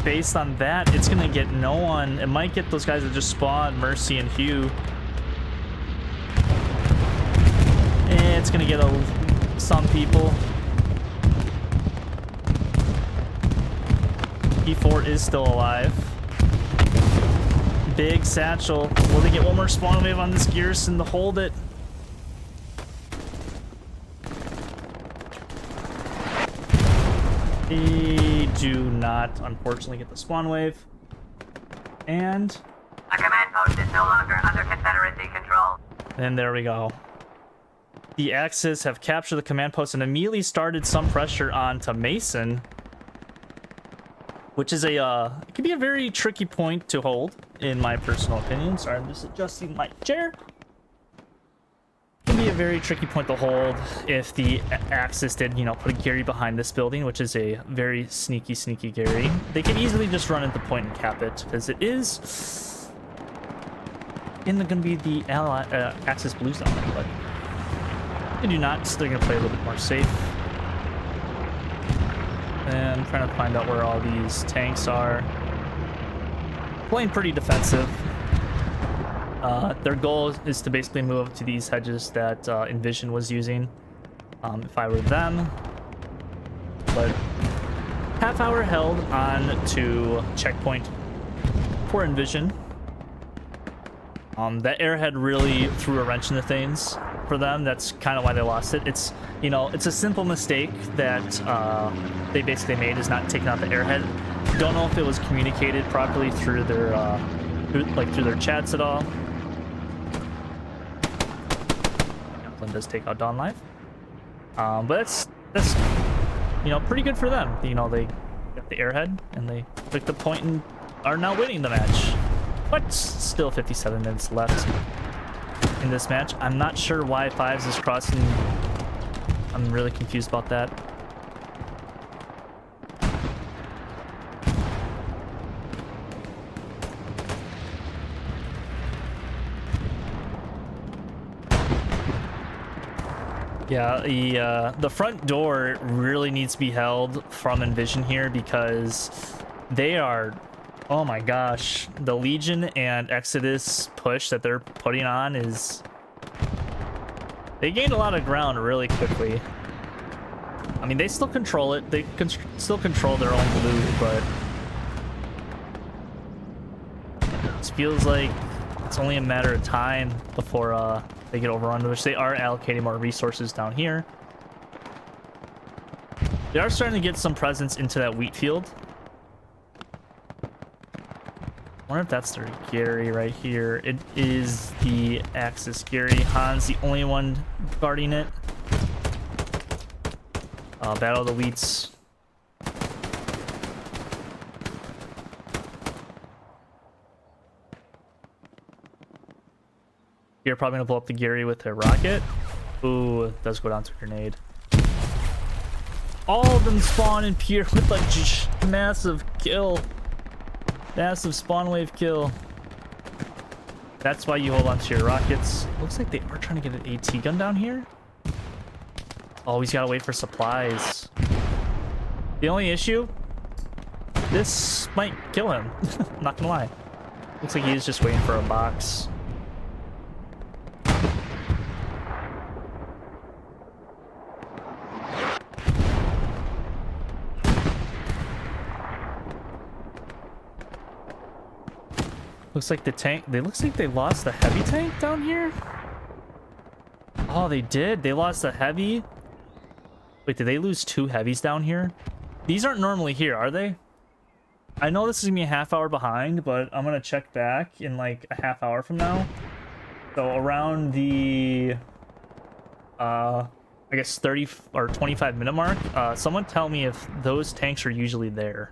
based on that, it's gonna get no one. It might get those guys that just spawn, Mercy and Hugh. And it's gonna get some people. P4 is still alive. big satchel. Will they get one more spawn wave on this garrison to hold it? They do not, unfortunately, get the spawn wave. And The command post is no longer under Confederacy control. there we go. The Axis have captured the command post and immediately started some pressure onto Mason, which is a it can be a very tricky point to hold, in my personal opinion. Sorry, I'm just adjusting my chair. It can be a very tricky point to hold if the Axis did, you know, put a Gary behind this building, which is a very sneaky Gary. They can easily just run into point and cap it, because it is going to be the Axis blue zone, but they do not, so they're going to play a little bit more safe. And I'm trying to find out where all these tanks are. Playing pretty defensive. Their goal is to basically move to these hedges that Envision was using, if I were them. But half hour held on to checkpoint for Envision. That airhead really threw a wrench into things for them. That's kind of why they lost it. It's, you know, it's a simple mistake that they basically made, is not taking out the airhead. Don't know if it was communicated properly through their through their chats at all. Glenn does take out Dawn Live, but that's you know, pretty good for them. You know, they got the airhead and they took the point and are now winning the match. But still 57 minutes left in this match. I'm not sure why Fives is crossing. I'm really confused about that. Yeah, the front door really needs to be held from Envision here, because they are, oh my gosh, the Legion and Exodus push that they're putting on is, they gained a lot of ground really quickly. I mean, they still control it. They still control their own blue, but it feels like it's only a matter of time before they get overrun, which they are allocating more resources down here. They are starting to get some presence into that wheat field. I wonder if that's their Gary right here. It is the Axis Gary. Han's the only one guarding it. Battle of the Wheats. You're probably gonna blow up the Gary with a rocket. Ooh, it does go down to a grenade. All of them spawn in Pier with a massive kill. Massive spawn wave kill. That's why you hold on to your rockets. Looks like they are trying to get an AT gun down here. Oh, he's gotta wait for supplies. The only issue, this might kill him. I'm not gonna lie. Looks like he's just waiting for a box. Looks like the tank, looks like they lost the heavy tank down here. Oh, they did. They lost the heavy. Wait, did they lose 2 heavies down here? These aren't normally here, are they? I know this is gonna be a half hour behind, but I'm gonna check back in like a half hour from now. So around the I guess 30 or 25 minute mark, someone tell me if those tanks are usually there.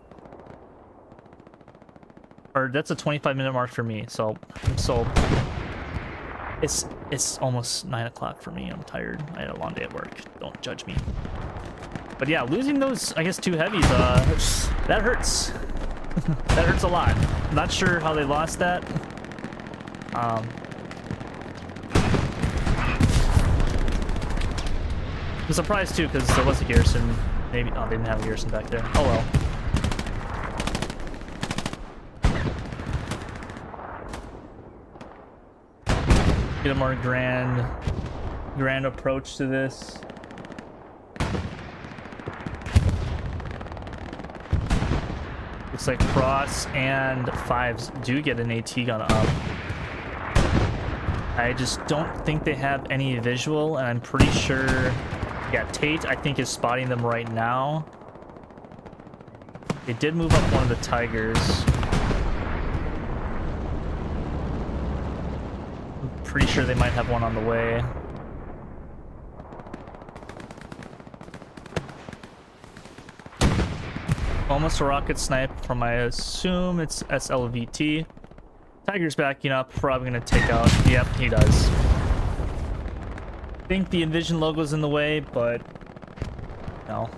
Or that's a 25-minute mark for me, so it's almost 9 o'clock for me. I'm tired. I had a long day at work. Don't judge me. But yeah, losing those, I guess, 2 heavies, that hurts. That hurts a lot. Not sure how they lost that. I'm surprised too, because there was a garrison. Maybe, oh, they didn't have a garrison back there. Oh well. Get a more grand approach to this. Looks looks like Cross and Fives do get an AT gun up. I just don't think they have any visual, and I'm pretty sure, yeah, Tate, I think, is spotting them right now. They did move up one of the Tigers. I'm pretty sure they might have one on the way. Almost a rocket snipe from, I assume it's SLVT. Tiger's backing up, probably gonna take out. Yep, he does. I think the Envision logo's in the way, but no.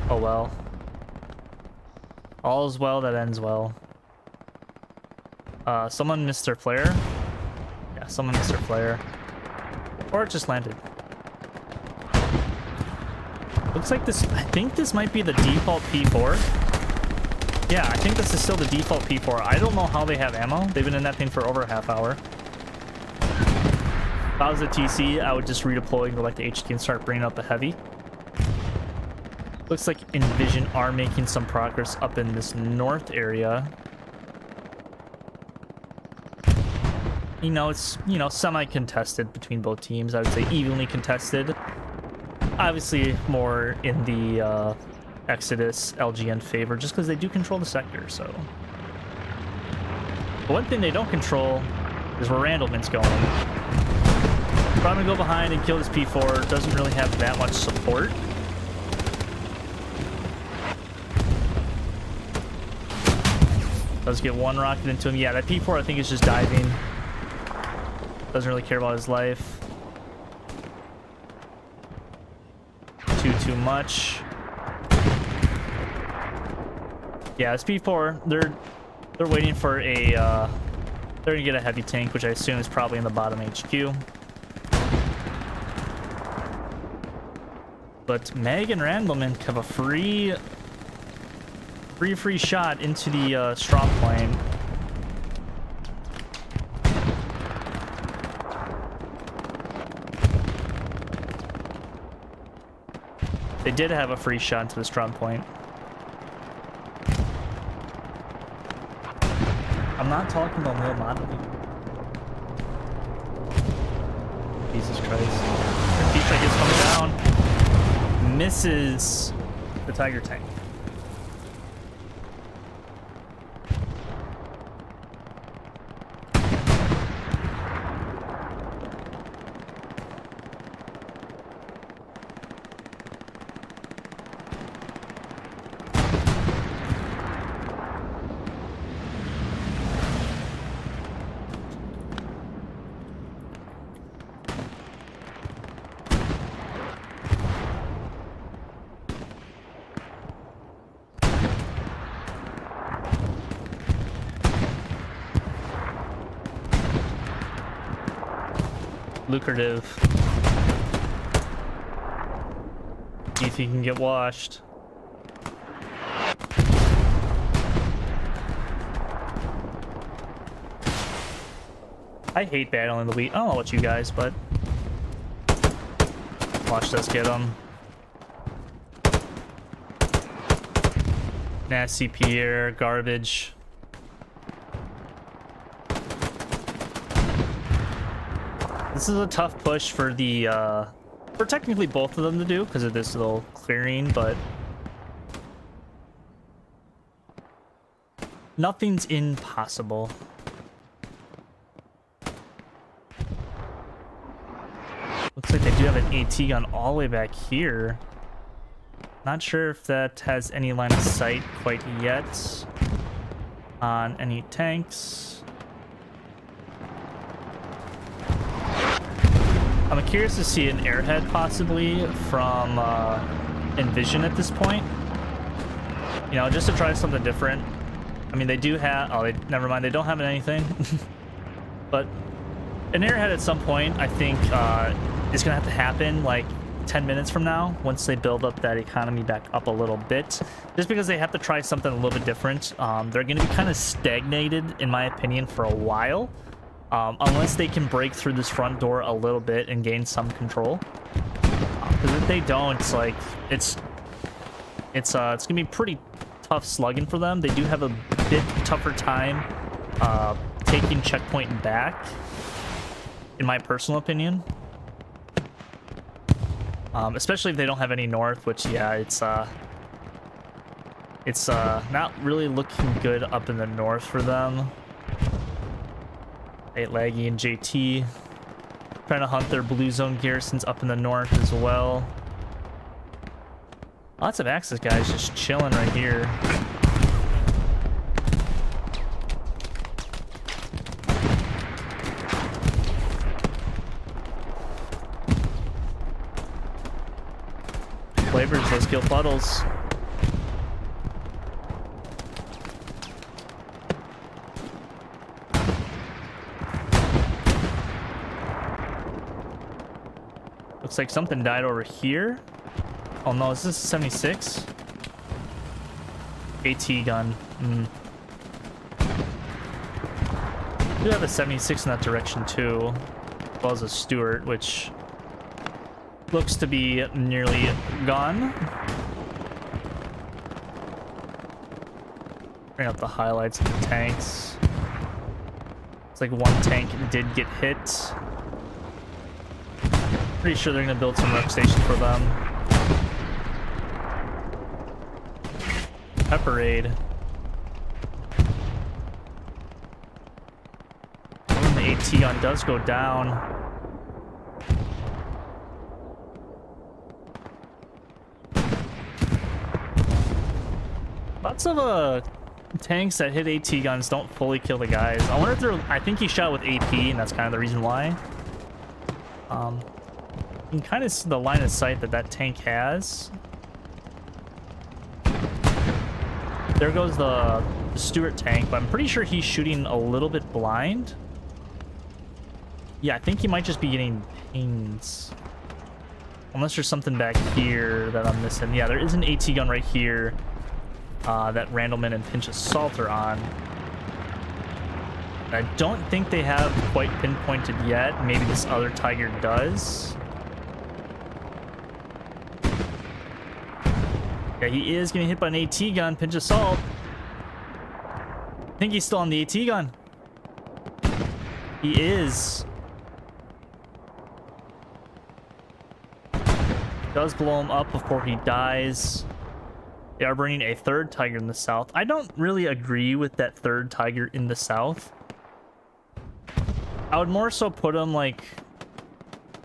Oh well. All's well that ends well. Someone missed their flare. Yeah, someone missed their flare. Or it just landed. Looks like this, I think this might be the default P4. Yeah, I think this is still the default P4. I don't know how they have ammo. They've been in that thing for over a half hour. If I was a TC, I would just redeploy and go back to HQ and start bringing up the heavy. Looks like Envision are making some progress up in this north area. You know, it's, you know, semi-contested between both teams. I would say evenly contested. Obviously more in the Exodus LGN favor, just because they do control the sector. So the one thing they don't control is where Randleman's going. Probably go behind and kill this P4. Doesn't really have that much support. Does get one rocket into him. Yeah, that P4 I think is just diving. Doesn't really care about his life too much. Yeah, this P4, they're waiting for a they're gonna get a heavy tank, which I assume is probably in the bottom HQ. But Meg and Randleman have a free shot into the strong plane. They did have a free shot into the strong point. I'm not talking about male modeling. Jesus Christ. The P-Check is coming down. Misses the Tiger tank. Lucrative. Do you think he can get washed? I hate battling the wheat. I don't know about you guys, but watch this get him. Nasty Pierre, garbage. This is a tough push for the, for technically both of them to do because of this little clearing, but nothing's impossible. Looks like they do have an AT gun all the way back here. Not sure if that has any line of sight quite yet on any tanks. I'm curious to see an airhead possibly from Envision at this point. You know, just to try something different. I mean, they do have... Oh, never mind. They don't have anything. But an airhead at some point, I think, is going to have to happen, like, 10 minutes from now, once they build up that economy back up a little bit. Just because they have to try something a little bit different. They're going to be kind of stagnated, in my opinion, for a while. Unless they can break through this front door a little bit and gain some control. Because if they don't, like, it's gonna be pretty tough slugging for them. They do have a bit tougher time taking checkpoint back, in my personal opinion. Especially if they don't have any north, which, yeah, it's not really looking good up in the north for them. Hey, Laggy and JT trying to hunt their blue zone garrisons up in the north as well. Lots of Axis guys just chilling right here. Flavors, those kill puddles. Looks like something died over here. Oh no, is this 76? AT gun. We do have a 76 in that direction too, as well as a Stuart, which looks to be nearly gone. Bring up the highlights of the tanks. It's like one tank did get hit. Pretty sure they're gonna build some rep station for them. Pepperade. When the AT gun does go down. Lots of tanks that hit AT guns don't fully kill the guys. I wonder if they're. I think he shot with AP, and that's kind of the reason why. You can kind of see the line of sight that tank has. There goes the Stuart tank, but I'm pretty sure he's shooting a little bit blind. Yeah, I think he might just be getting pings. Unless there's something back here that I'm missing. Yeah, there is an AT gun right here that Randleman and Pinch Assault are on. I don't think they have quite pinpointed yet. Maybe this other Tiger does. Yeah, he is getting hit by an AT gun. Pinch Assault. I think he's still on the AT gun. He is. Does blow him up before he dies. They are bringing a third Tiger in the south. I don't really agree with that third Tiger in the south. I would more so put him like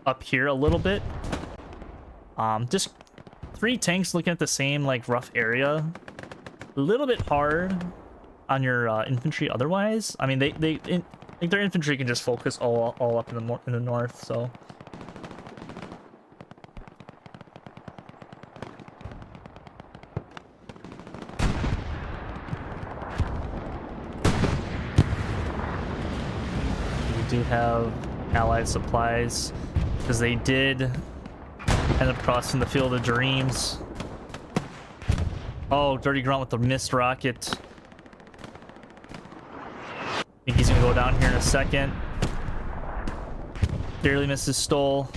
up here a little bit. Just 3 tanks looking at the same like rough area. A little bit hard on your infantry otherwise. I mean, their infantry can just focus all up in the north, so. We do have allied supplies because they did end up crossing the field of dreams. Oh, Dirty Grunt with the missed rocket. I think he's gonna go down here in a second. Barely misses Stole.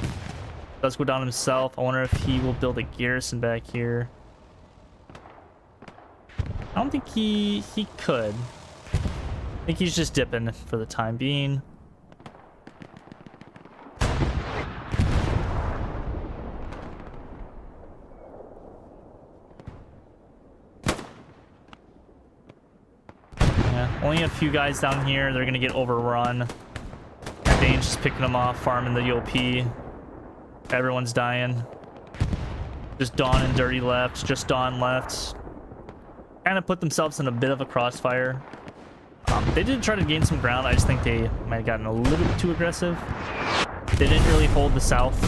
Does go down himself. I wonder if he will build a garrison back here. I don't think he could. I think he's just dipping for the time being. Only a few guys down here. They're gonna get overrun. Dane's just picking them off, farming the OP. Everyone's dying. Just Dawn and Dirty left. Just Dawn left. Kind of put themselves in a bit of a crossfire. They did try to gain some ground. I just think they might have gotten a little bit too aggressive. They didn't really hold the south.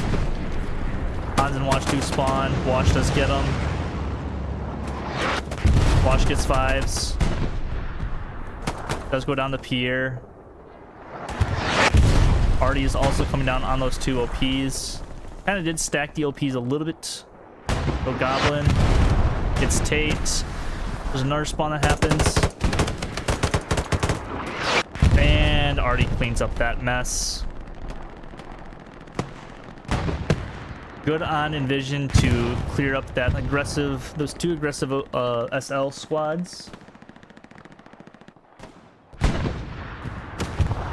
Hans and Watch do spawn. Watch does get them. Watch gets 5s. Does go down to Pierre. Artie is also coming down on those 2 OPs. Kind of did stack the OPs a little bit. Go Goblin. Gets Tate. There's another spawn that happens. And Artie cleans up that mess. Good on Envision to clear up that aggressive, those two aggressive SL squads.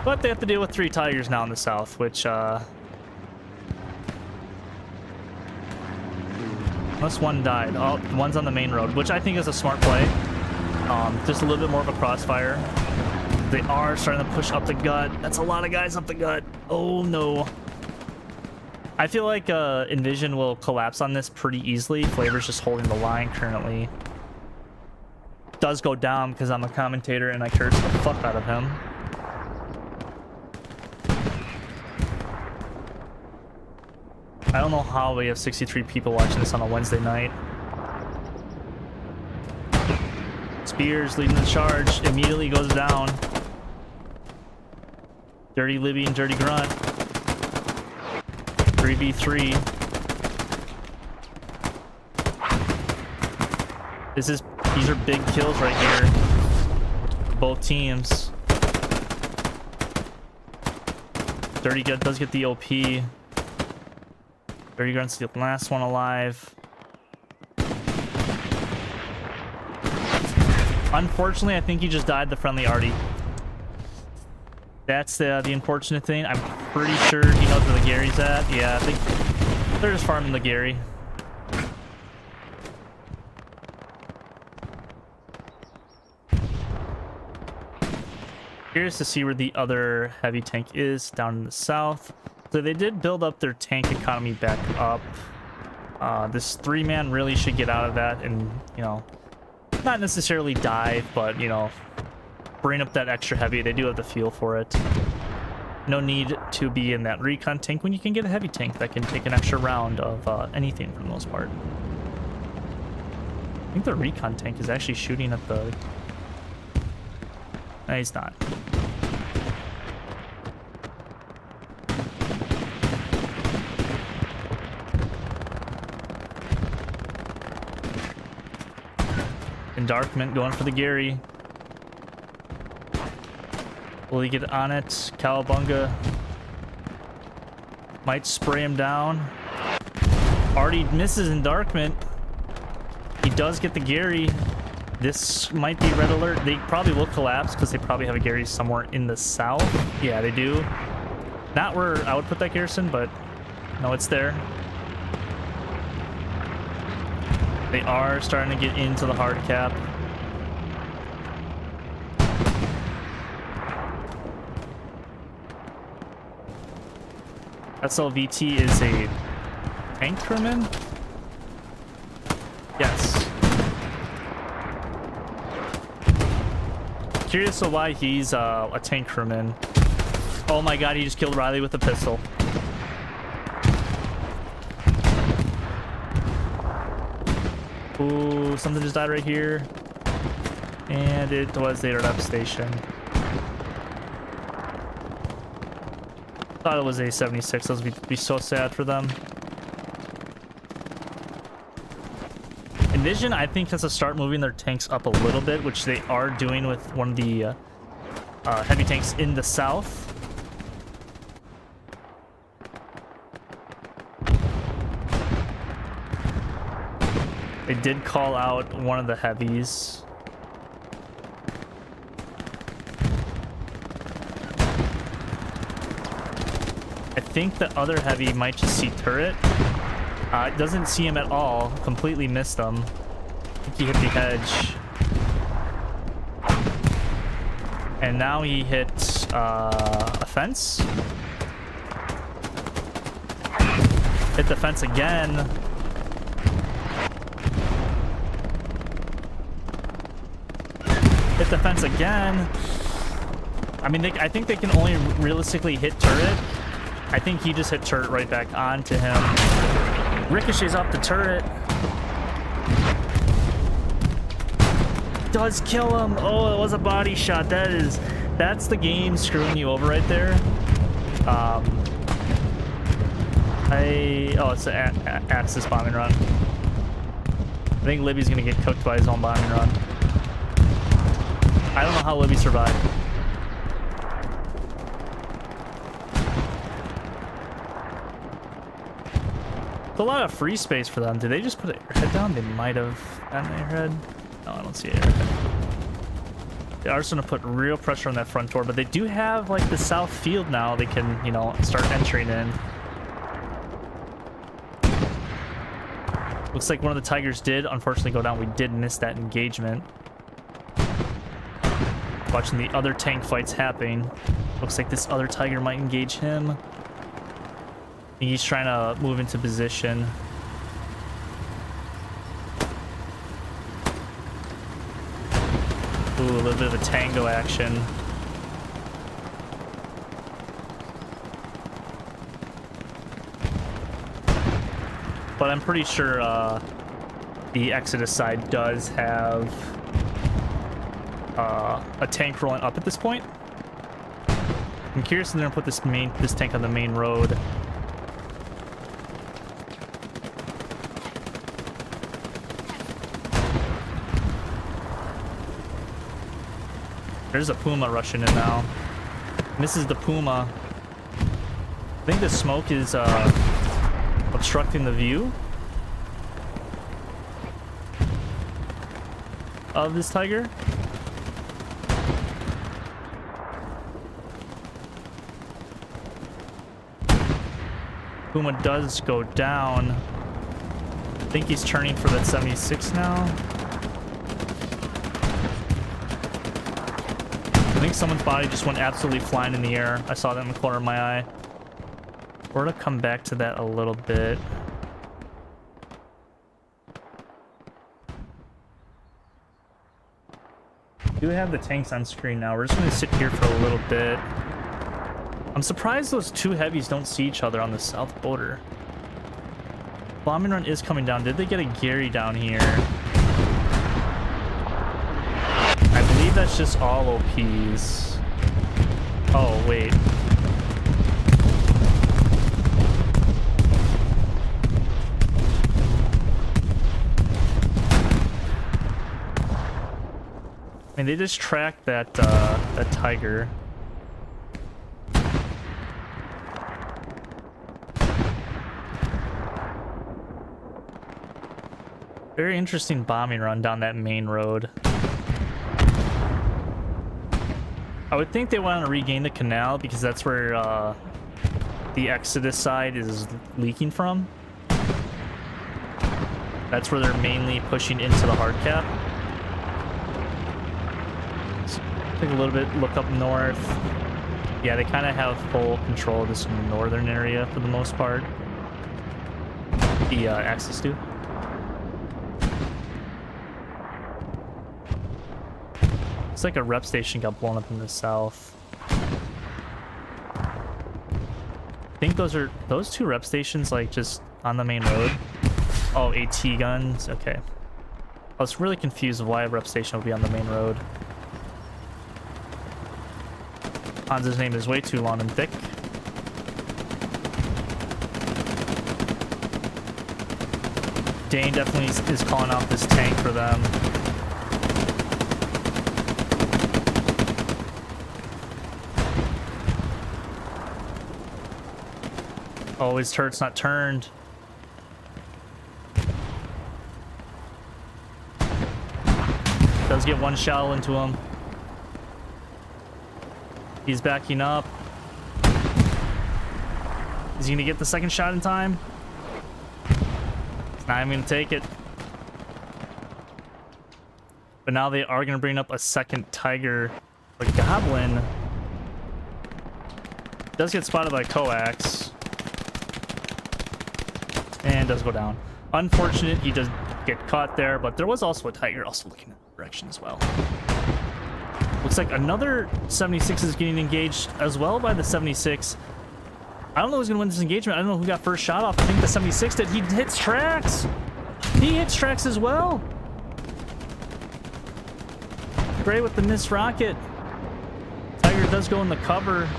But they have to deal with 3 Tigers now in the south, which, unless one died. Oh, one's on the main road, which I think is a smart play. Just a little bit more of a crossfire. They are starting to push up the gut. That's a lot of guys up the gut. Oh, no. I feel like Envision will collapse on this pretty easily. Flavor's just holding the line currently. Does go down because I'm a commentator and I curse the fuck out of him. I don't know how we have 63 people watching this on a Wednesday night. Spears leading the charge. Immediately goes down. Dirty Libby and Dirty Grunt. 3v3. These are big kills right here. Both teams. Dirty Gut does get the OP. Dirty Grunt's the last one alive. Unfortunately, I think he just died the friendly Artie. That's the unfortunate thing. I'm pretty sure he knows where the Gary's at. Yeah, I think they're just farming the Gary. Curious to see where the other heavy tank is down in the south. So they did build up their tank economy back up. This 3-man really should get out of that and, you know, not necessarily dive, but, you know, bring up that extra heavy. They do have the fuel for it. No need to be in that recon tank when you can get a heavy tank that can take an extra round of anything for the most part. I think the recon tank is actually shooting at the... No, he's not. Darkmint going for the Gary. Will he get on it? Cowabunga might spray him down. Artie misses in Darkmint. He does get the Gary. This might be red alert. They probably will collapse because they probably have a Gary somewhere in the south. Yeah, they do. Not where I would put that garrison, but no, it's there. They are starting to get into the hard cap. SLVT is a tank crewman? Yes. Curious of why he's a tank crewman. Oh my god, he just killed Riley with a pistol. Ooh, something just died right here. And it was the air station. Thought it was A76. Those would be so sad for them. Envision, I think, has to start moving their tanks up a little bit, which they are doing with one of the heavy tanks in the south. They did call out one of the heavies. I think the other heavy might just see turret. It doesn't see him at all. Completely missed him. I think he hit the edge. And now he hit a fence. Hit the fence again. Hit the fence again. I mean, I think they can only realistically hit turret. I think he just hit turret right back onto him. Ricochets off the turret. Does kill him. Oh, it was a body shot. That's the game screwing you over right there. It's an Axis bombing run. I think Libby's gonna get cooked by his own bombing run. I don't know how Libby survived. It's a lot of free space for them. Did they just put an airhead down? They might have gotten an airhead. No, I don't see an airhead. They are just going to put real pressure on that front door, but they do have like the south field now. They can, you know, start entering in. Looks like one of the Tigers did unfortunately go down. We did miss that engagement. Watching the other tank fights happening. Looks like this other Tiger might engage him. I think he's trying to move into position. Ooh, a little bit of a tango action. But I'm pretty sure the Exodus side does have a tank rolling up at this point. I'm curious if they're gonna put this tank on the main road. There's a Puma rushing in now. Misses the Puma. I think the smoke is obstructing the view of this Tiger. Puma does go down. I think he's turning for that 76 now. I think someone's body just went absolutely flying in the air. I saw that in the corner of my eye. We're gonna come back to that a little bit. We do have the tanks on screen now. We're just gonna sit here for a little bit. I'm surprised those two heavies don't see each other on the south border. Bombing run is coming down. Did they get a Gary down here? I believe that's just all OPs. Oh, wait. I mean, they just tracked that that Tiger. Very interesting bombing run down that main road. I would think they want to regain the canal because that's where the Exodus side is leaking from. That's where they're mainly pushing into the hard cap. Take a little bit, look up north. Yeah, they kind of have full control of this northern area for the most part. The Axis do. Looks like a rep station got blown up in the south. I think those two rep stations like just on the main road. Oh, AT guns. Okay. I was really confused of why a rep station would be on the main road. Hansa's name is way too long and thick. Dane definitely is calling out this tank for them. Oh, his turret's not turned. Does get one shell into him. He's backing up. Is he gonna get the second shot in time? He's not even gonna take it. But now they are gonna bring up a second Tiger. The Goblin does get spotted by Coax. And does go down. Unfortunate, he does get caught there, but there was also a Tiger also looking in that direction as well. Looks like another 76 is getting engaged as well by the 76. I don't know who's going to win this engagement. I don't know who got first shot off. I think the 76 did. He hits tracks. He hits tracks as well. Great with the missed rocket. Tiger does go in the cover.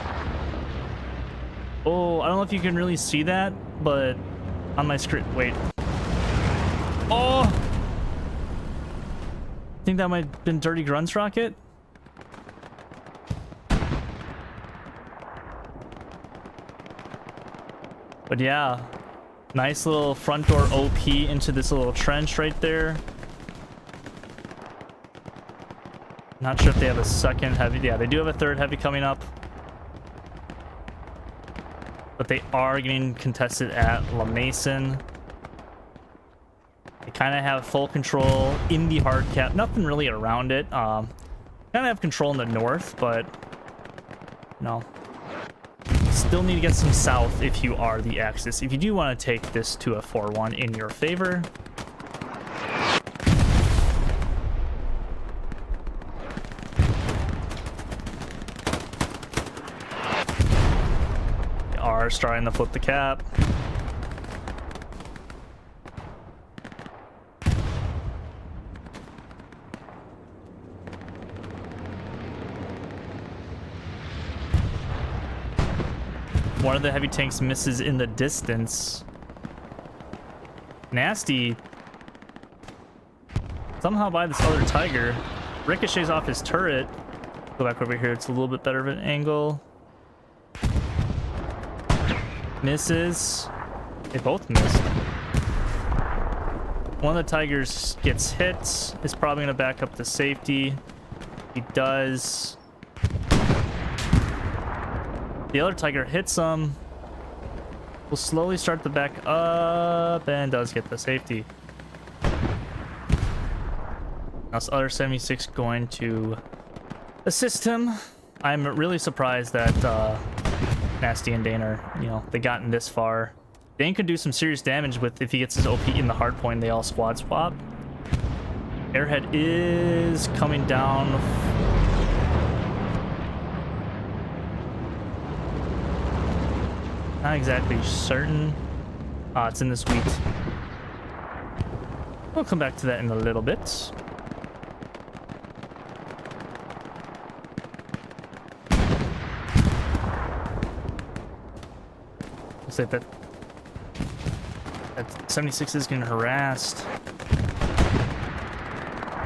Oh, I don't know if you can really see that, but on my screen. Wait. Oh! I think that might have been Dirty Grunt's rocket. But yeah, Nice little front door OP into this little trench right there. Not sure if they have a second heavy. Yeah, they do have a third heavy coming up. But they are getting contested at La Mason. They kind of have full control in the hard cap. Nothing really around it. Kind of have control in the north, but no. Still need to get some south if you are the Axis. If you do want to take this to a 4-1 in your favor. They are starting to flip the cap. One of the heavy tanks misses in the distance. Nasty. Somehow by this other Tiger. Ricochets off his turret. Go back over here. It's a little bit better of an angle. Misses. They both missed. One of the Tigers gets hit. Is probably going to back up to safety. He does. The other Tiger hits him. Will slowly start to back up and does get the safety. Now this other 76 going to assist him. I'm really surprised that Nasty and Dane are, they gotten this far. Dane could do some serious damage with if he gets his OP in the hard point. They all squad swap. Airhead is coming down. Not exactly certain. It's in this wheat. We'll come back to that in a little bit. I'll say that 76 is getting harassed.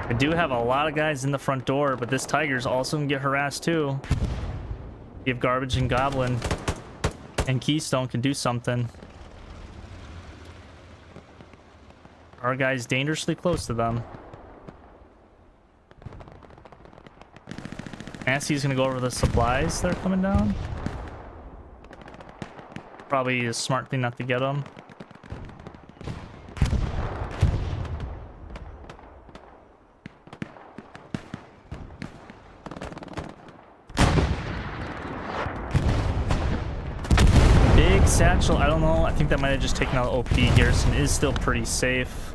I do have a lot of guys in the front door, but this Tiger's also gonna get harassed too. You have Garbage and Goblin. And Keystone can do something. Our guy's dangerously close to them. Nasty's gonna go over the supplies that are coming down. Probably a smart thing not to get them. Satchel, I don't know. I think that might have just taken out OP. Garrison is still pretty safe.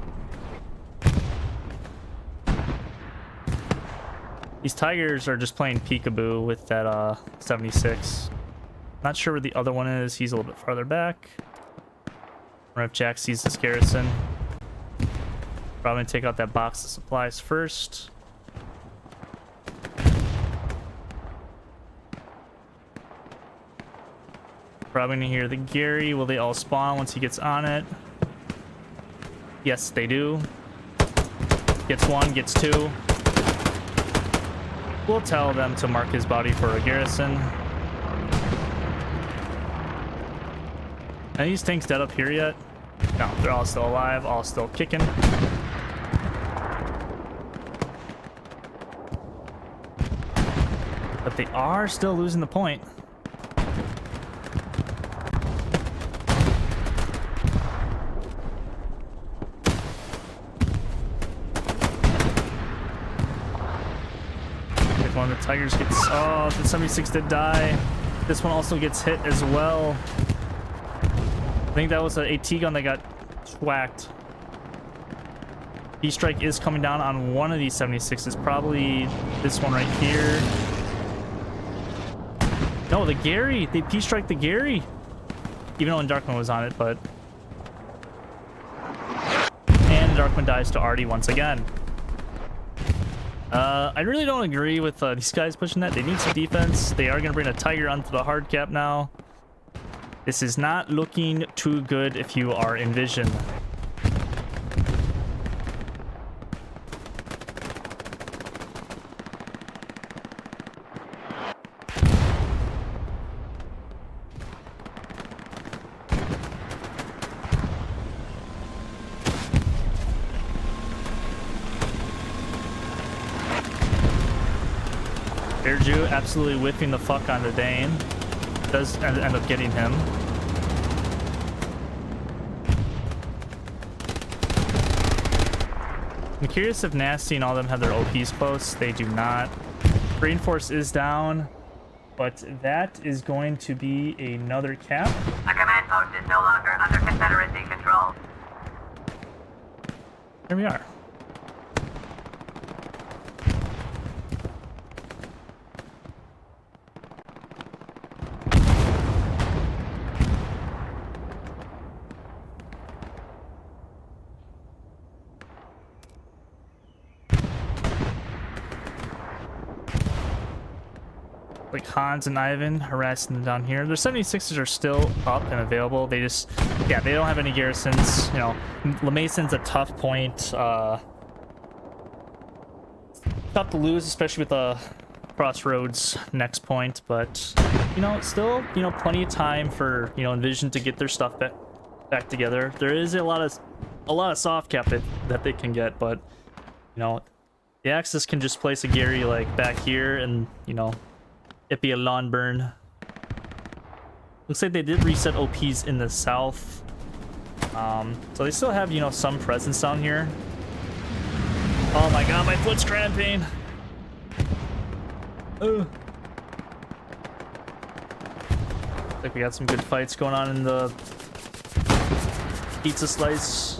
These Tigers are just playing peekaboo with that 76. Not sure where the other one is. He's a little bit farther back. Or if Jack sees this Garrison. Probably gonna take out that box of supplies first. Probably gonna hear the Gary. Will they all spawn once he gets on it? Yes, they do. Gets one, gets two. We'll tell them to mark his body for a Garrison. Are these tanks dead up here yet? No, they're all still alive, all still kicking. But they are still losing the point. One of the Tigers gets... Oh, the 76 did die. This one also gets hit as well. I think that was an AT gun that got whacked. B-Strike is coming down on one of these 76s. Probably this one right here. No, the Gary. They P-Strike the Gary. Even though Darkman was on it, but... And Darkman dies to Artie once again. I really don't agree with these guys pushing that. They need some defense. They are going to bring a Tiger onto the hard cap now. This is not looking too good if you are Envision. Andrew absolutely whiffing the fuck on the Dane. Does end up getting him. I'm curious if Nasty and all them have their OPs close. They do not. Reinforce is down, but that is going to be another cap. A command post is no longer under Confederacy control. Here we are. Like Hans and Ivan harassing them down here. Their 76s are still up and available. They just, yeah, they don't have any garrisons. You know, LeMason's a tough point. Tough to lose, especially with the Crossroads next point. But, you know, still, you know, plenty of time for, you know, Envision to get their stuff back together. There is a lot of soft cap that they can get, but, you know, the Axis can just place a Gary like back here and, you know, it be a lawn burn. Looks like they did reset OPs in the south. So they still have, you know, some presence down here. Oh my god, my foot's cramping. Ugh. Looks like we got some good fights going on in the pizza slice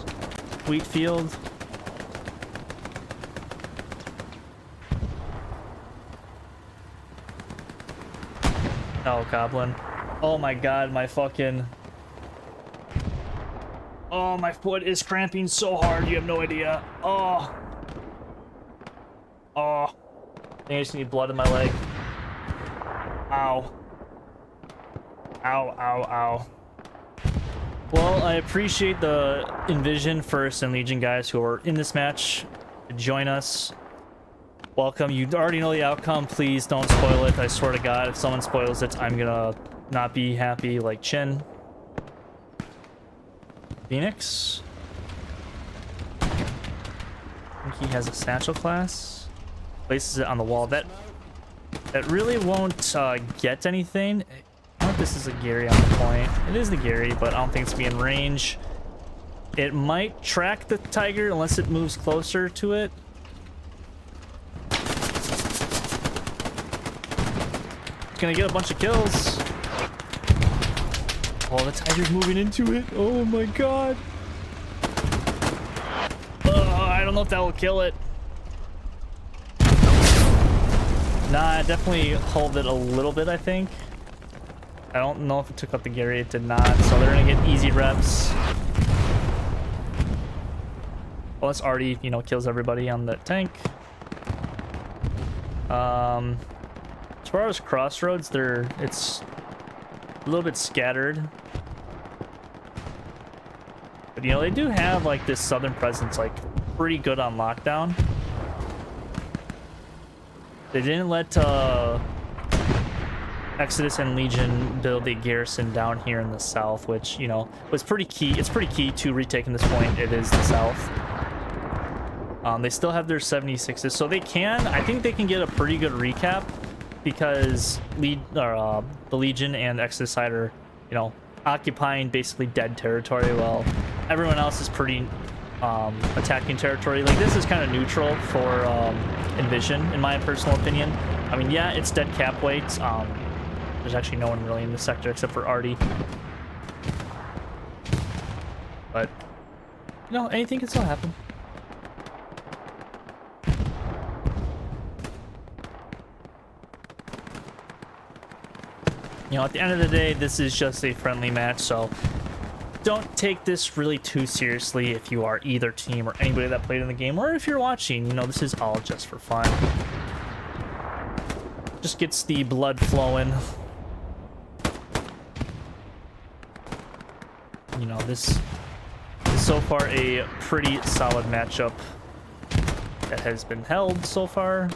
wheat field. Oh, Goblin. Oh my god, my fucking... Oh, my foot is cramping so hard, you have no idea. Oh. Oh. I think I just need blood in my leg. Ow. Ow, ow, ow. Well, I appreciate the Envision First and Legion guys who are in this match to join us. Welcome. You already know the outcome. Please don't spoil it. I swear to God, if someone spoils it, I'm gonna not be happy like Chin. Phoenix. I think he has a satchel class. Places it on the wall. That really won't get anything. I don't know if this is a Gary on the point. It is the Gary, but I don't think it's gonna be in range. It might track the Tiger unless it moves closer to it. Gonna get a bunch of kills. Oh, the Tiger's moving into it. Oh my god. I don't know if that will kill it. Nah, it definitely hold it a little bit, I think. I don't know if it took out the Gary. It did not. So they're gonna get easy reps. Well, this already, you know, kills everybody on the tank. As far as Crossroads, it's a little bit scattered. But, you know, they do have, like, this southern presence, like, pretty good on lockdown. They didn't let Exodus and Legion build a garrison down here in the south, which, you know, was pretty key. It's pretty key to retaking this point. It is the south. They still have their 76s, so they can, I think they can get a pretty good recap because the Legion and Exodus side are, you know, occupying basically dead territory while everyone else is pretty attacking territory. Like, this is kind of neutral for Envision, in my personal opinion. I mean, yeah, it's dead cap weight. There's actually no one really in the sector except for Artie. But, you know, anything can still happen. You know, at the end of the day, this is just a friendly match, so don't take this really too seriously if you are either team or anybody that played in the game, or if you're watching, you know, this is all just for fun. Just gets the blood flowing. You know, this is so far a pretty solid matchup that has been held so far.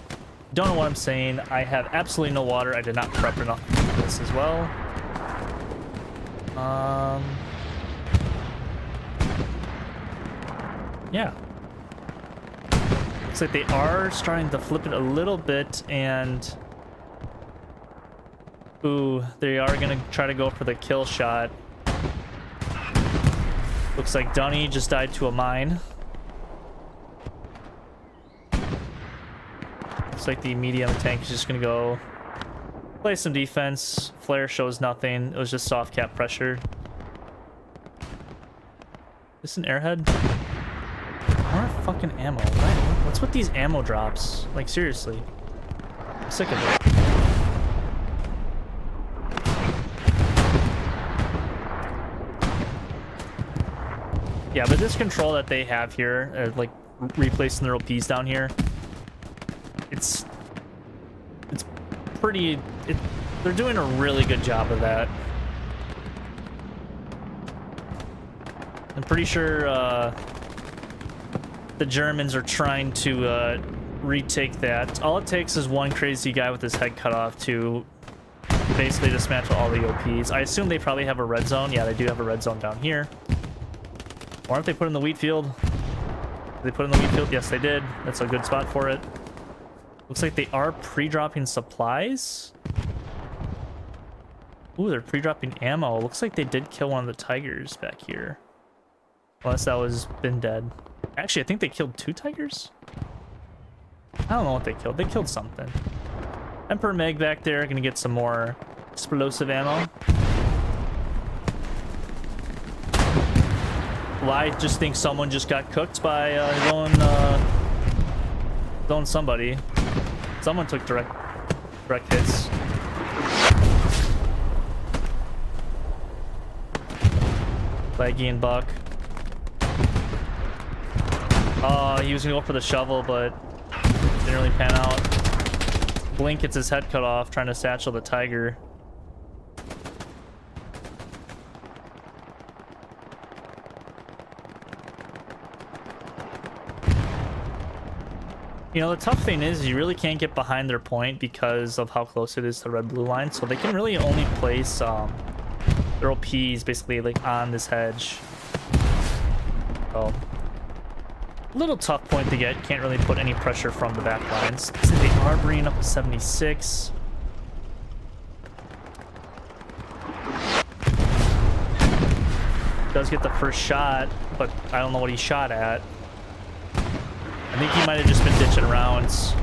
Don't know what I'm saying. I have absolutely no water. I did not prep enough for this as well. Yeah. Looks like they are starting to flip it a little bit, and Ooh, they are gonna try to go for the kill shot. Looks like Dunny just died to a mine. Looks like the medium tank is just gonna go play some defense. Flare shows nothing. It was just soft cap pressure. Is this an airhead? More fucking ammo. What's with these ammo drops? Like, seriously. I'm sick of it. Yeah, but this control that they have here, like replacing their OPs down here, it's pretty. They're doing a really good job of that. I'm pretty sure the Germans are trying to retake that. All it takes is one crazy guy with his head cut off to basically dismantle all the OPs. I assume they probably have a red zone. Yeah, they do have a red zone down here. Or aren't they put in the wheat field? Did they put in the wheat field? Yes, they did. That's a good spot for it. Looks like they are pre-dropping supplies. Ooh, they're pre-dropping ammo. Looks like they did kill one of the tigers back here. Unless that was been dead. Actually, I think they killed 2 tigers? I don't know what they killed. They killed something. Emperor Meg back there. Gonna get some more explosive ammo. Well, I just think someone just got cooked by going somebody. Someone took direct hits. Leggy and Buck. He was gonna go for the shovel, but didn't really pan out. Blink gets his head cut off, trying to satchel the tiger. You know, the tough thing is you really can't get behind their point because of how close it is to the red-blue line, so they can really only place their OPs basically like on this hedge. So, little tough point to get. Can't really put any pressure from the back lines. So they are bringing up a 76. Does get the first shot, but I don't know what he shot at. I think he might have just been ditching rounds.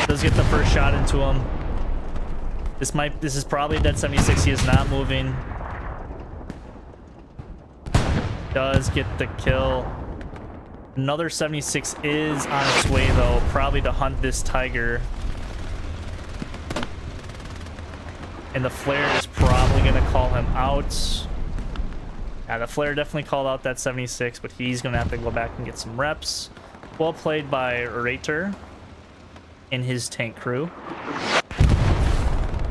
Does get the first shot into him. This is probably a dead 76. He is not moving. Does get the kill. Another 76 is on its way though, probably to hunt this tiger. And the flare is probably gonna call him out. Yeah, the flare definitely called out that 76, but he's gonna have to go back and get some reps. Well played by Rater and his tank crew.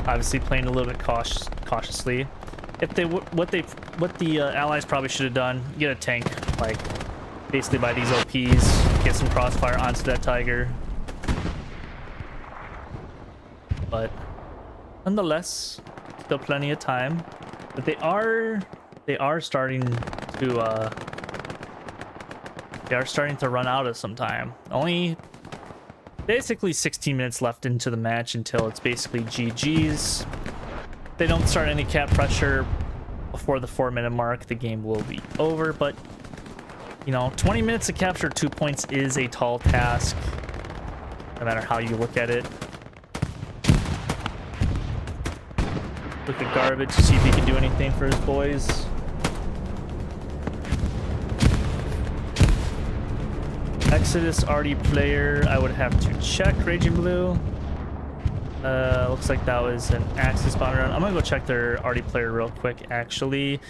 Obviously playing a little bit cautiously. If they what the allies probably should have done, get a tank, like basically by these OPs, get some crossfire onto that tiger. But nonetheless, still plenty of time. But they are starting to run out of some time. Only basically 16 minutes left into the match until it's basically GG's. If they don't start any cap pressure before the 4-minute mark, the game will be over. But you know, 20 minutes to capture 2 points is a tall task, no matter how you look at it. Look at Garbage to see if he can do anything for his boys. Exodus Arty player, I would have to check. Raging Blue. Looks like that was an Axis spawn run. I'm gonna go check their Arty player real quick, actually.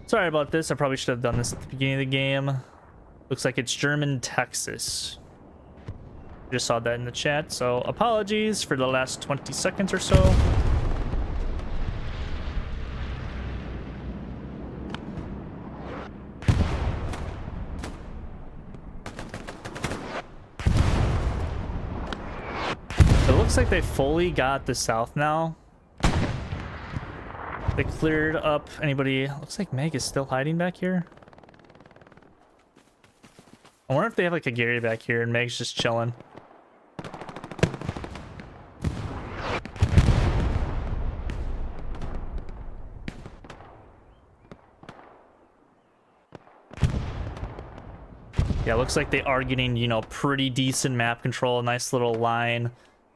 Sorry about this. I probably should have done this at the beginning of the game. Looks like it's German Texas. Just saw that in the chat, so apologies for the last 20 seconds or so. Looks like they fully got the south now. They cleared up anybody. Looks like Meg is still hiding back here. I wonder if they have like a Gary back here and Meg's just chilling. Yeah, looks like they are getting, you know, pretty decent map control. Nice little line,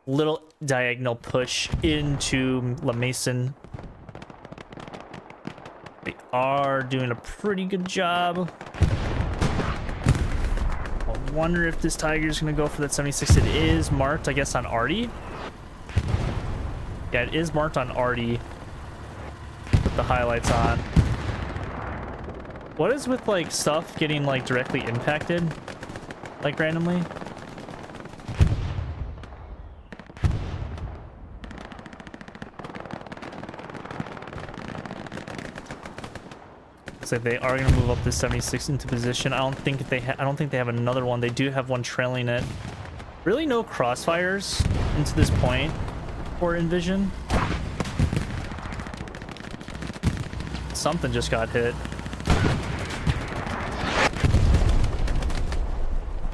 little diagonal push into La Mason. They are doing a pretty good job. I wonder if this Tiger is going to go for that 76. It is marked, I guess, on Artie. Yeah, it is marked on Artie. Put the highlights on. What is with, like, stuff getting, like, directly impacted? Like, randomly? Looks like they are going to move up the 76 into position. I don't think they have another one. They do have one trailing it. Really no crossfires into this point for Envision. Something just got hit.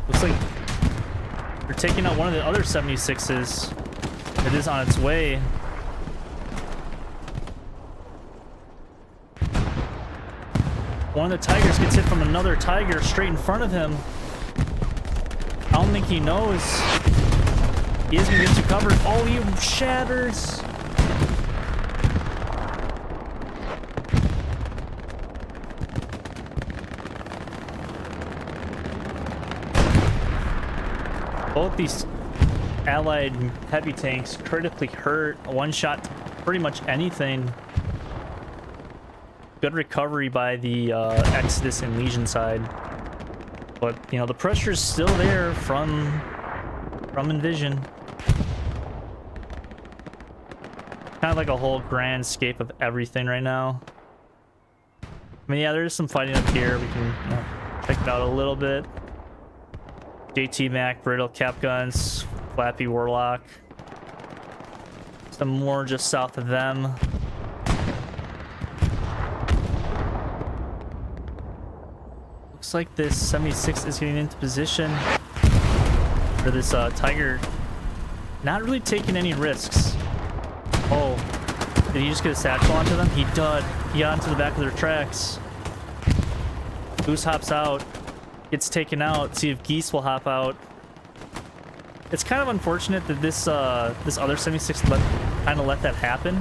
Looks like they're taking out one of the other 76s. It is on its way. One of the Tigers gets hit from another Tiger straight in front of him. I don't think he knows. He is gonna get too covered. Oh, he shatters. Both these allied heavy tanks critically hurt. One shot to pretty much anything. Good recovery by the Exodus and Legion side. But, you know, the pressure is still there from Envision. Kind of like a whole grand scape of everything right now. I mean, yeah, there's some fighting up here. We can, you know, check it out a little bit. JT Mac, Brittle, Cap Guns, Flappy Warlock. Some more just south of them. Looks like this 76 is getting into position for this Tiger. Not really taking any risks. Oh, did he just get a satchel onto them? He did. He got onto the back of their tracks. Goose hops out. Gets taken out. See if Geese will hop out. It's kind of unfortunate that this this other 76 kind of let that happen.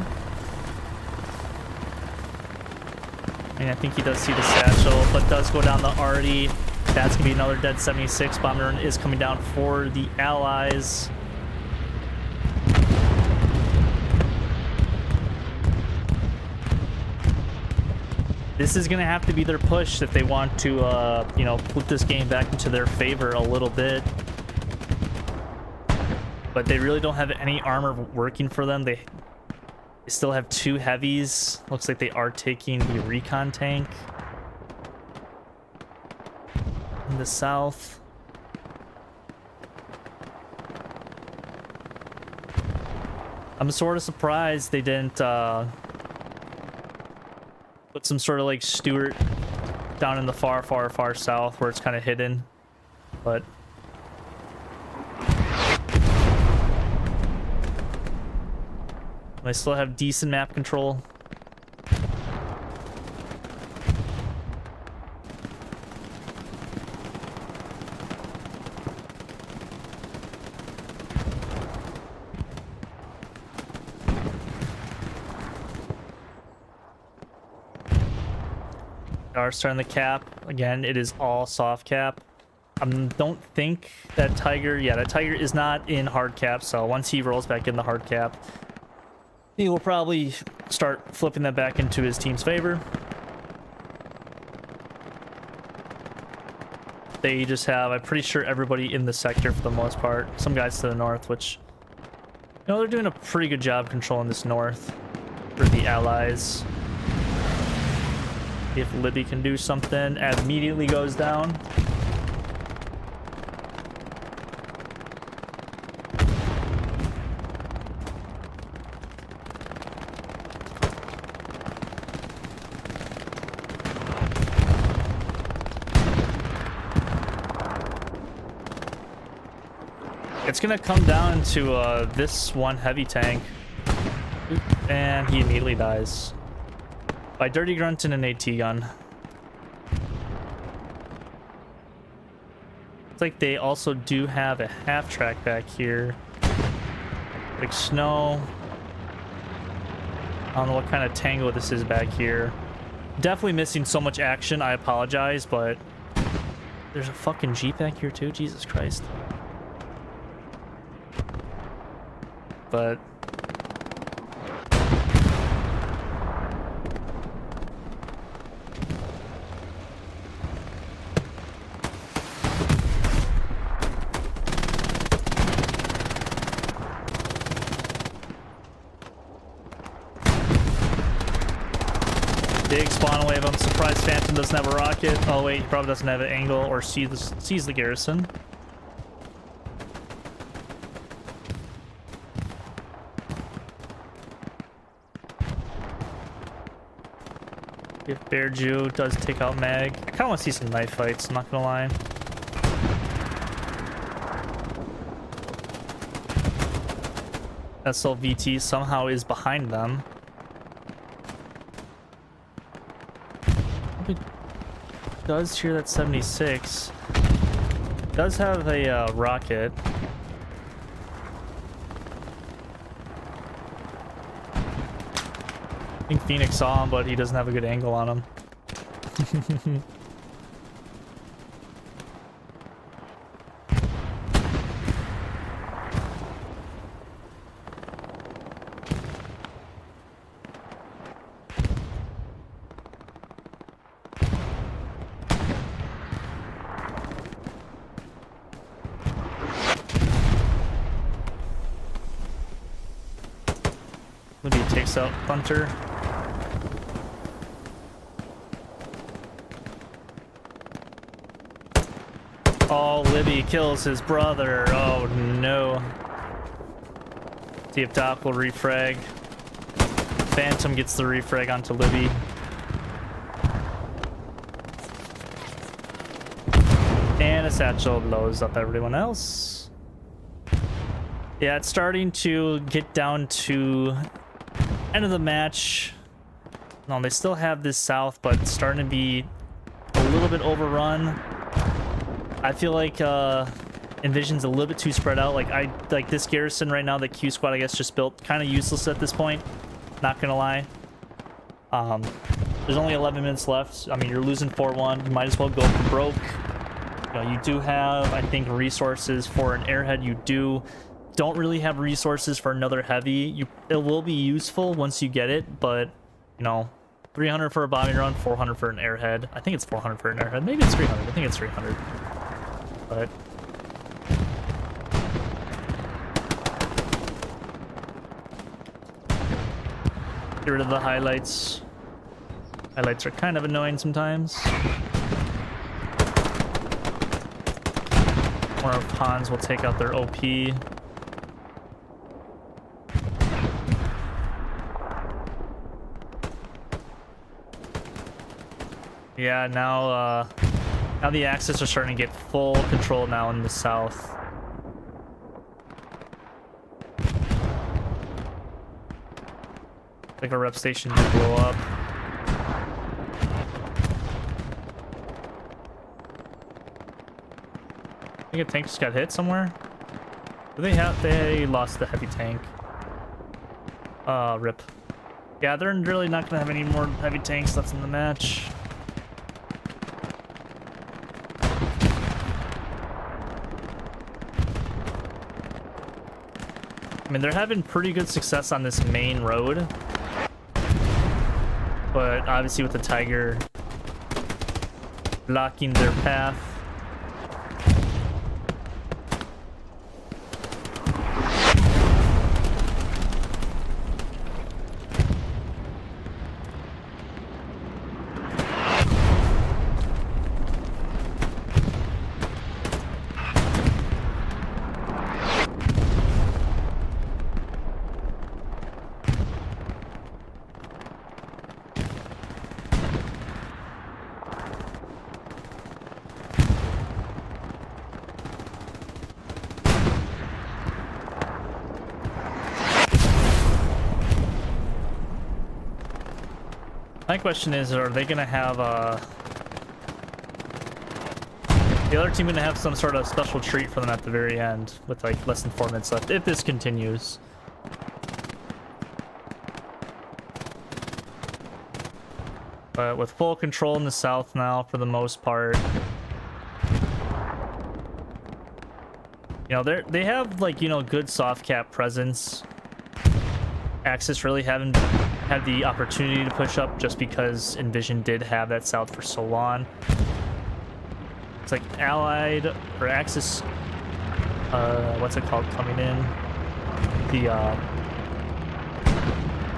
I mean, I think he does see the satchel, but does go down the Artie. That's gonna be another dead 76. Bomber is coming down for the Allies. This is gonna have to be their push if they want to, you know, put this game back into their favor a little bit. But they really don't have any armor working for them. They still have two heavies. Looks like they are taking the recon tank in the south. I'm sort of surprised they didn't put some sort of like Stuart down in the far south where it's kind of hidden, but I still have decent map control. Are starting the cap again. It is all soft cap. Don't think that Tiger, yeah, that Tiger is not in hard cap, so once he rolls back in the hard cap, he will probably start flipping that back into his team's favor. They just have, I'm pretty sure, everybody in the sector for the most part. Some guys to the north, which, you know, they're doing a pretty good job controlling this north for the Allies. If Libby can do something, immediately goes down. It's gonna come down to this one heavy tank, and he immediately dies by Dirty Grunt and an AT gun. Looks like they also do have a half track back here. Like snow. I don't know what kind of tango this is back here. Definitely missing so much action. I apologize, but there's a fucking Jeep back here too. Jesus Christ. But big spawn wave. I'm surprised Phantom doesn't have a rocket. Oh wait, he probably doesn't have an angle or sees the garrison. If Bear Jew does take out Mag, I kind of want to see some knife fights. I'm not gonna lie. SLVT somehow is behind them. Does hear that 76 does have a rocket. I think Phoenix saw him, but he doesn't have a good angle on him. Maybe he takes out Hunter. Oh, Libby kills his brother. Oh no. See if Doc will refrag. Phantom gets the refrag onto Libby. And a satchel blows up everyone else. Yeah, it's starting to get down to end of the match. No, they still have this south, but it's starting to be a little bit overrun. I feel like Envision's a little bit too spread out. Like this garrison right now, the Q squad I guess just built, kind of useless at this point. Not gonna lie. There's only 11 minutes left. I mean, you're losing 4-1. You might as well go for broke. You know, you do have, I think, resources for an airhead. You don't really have resources for another heavy. It will be useful once you get it, but you know, 300 for a bombing run, 400 for an airhead. I think it's 400 for an airhead. Maybe it's 300. I think it's 300. But get rid of the highlights. Highlights are kind of annoying sometimes. One of Hans will take out their OP. Yeah, now the Axis are starting to get full control now in the south. Like a rep station did blow up. I think a tank just got hit somewhere. Do they lost the heavy tank. Rip. Yeah, they're really not gonna have any more heavy tanks left in the match. I mean, they're having pretty good success on this main road. But obviously with the Tiger blocking their path. My question is, are they gonna have The other team gonna have some sort of special treat for them at the very end with like less than 4 minutes left if this continues. But with full control in the south now for the most part. You know, they have like, you know, good soft cap presence. Axis really haven't had the opportunity to push up just because Envision did have that south for so long. It's like Allied or Axis, what's it called, coming in?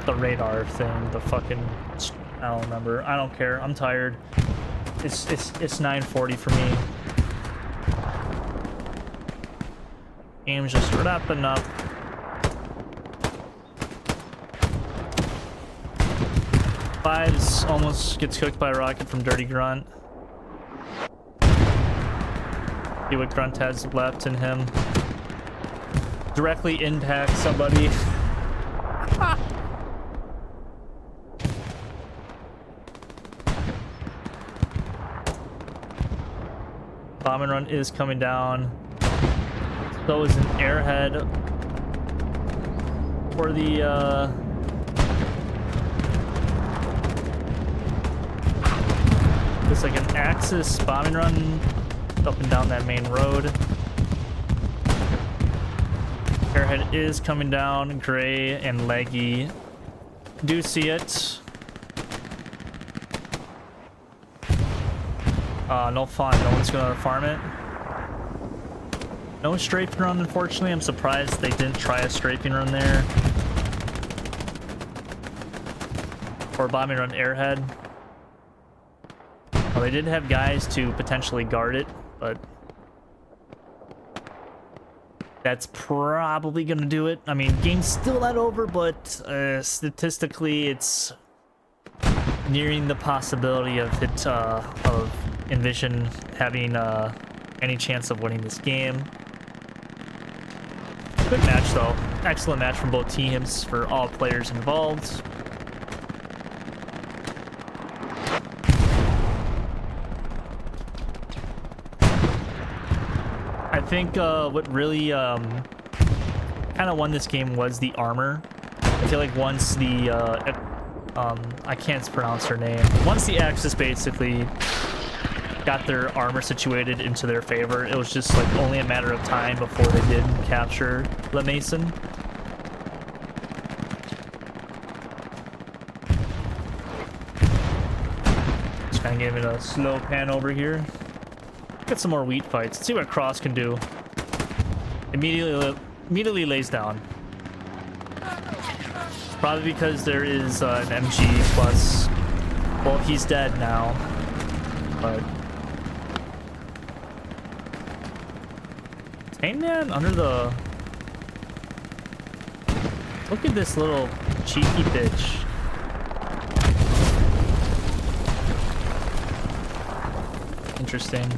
The radar thing, the fucking, I don't remember. I don't care. I'm tired. It's 9:40 for me. Game's just wrapping up. Fives almost gets cooked by a rocket from Dirty Grunt. See what Grunt has left in him. Directly impact somebody. Bomb and run is coming down. So is an airhead for the it's like an Axis bombing run up and down that main road. Airhead is coming down. Gray and Leggy do see it. No fun. No one's gonna farm it. No strafing run, unfortunately. I'm surprised they didn't try a strafing run there. Or bombing run airhead. Well, they did have guys to potentially guard it, but that's probably gonna do it. I mean, game's still not over, but statistically, it's nearing the possibility of Envision having any chance of winning this game. Good match, though. Excellent match from both teams for all players involved. I think what really kind of won this game was the armor. I feel like once the I can't pronounce her name. Once the Axis basically got their armor situated into their favor, it was just like only a matter of time before they did capture Le Mason. Just kind of giving it a slow pan over here. Get some more wheat fights. Let's see what Cross can do. Immediately lays down. Probably because there is an MG plus. Well, he's dead now, but Hangman under the. Look at this little cheeky bitch. Interesting.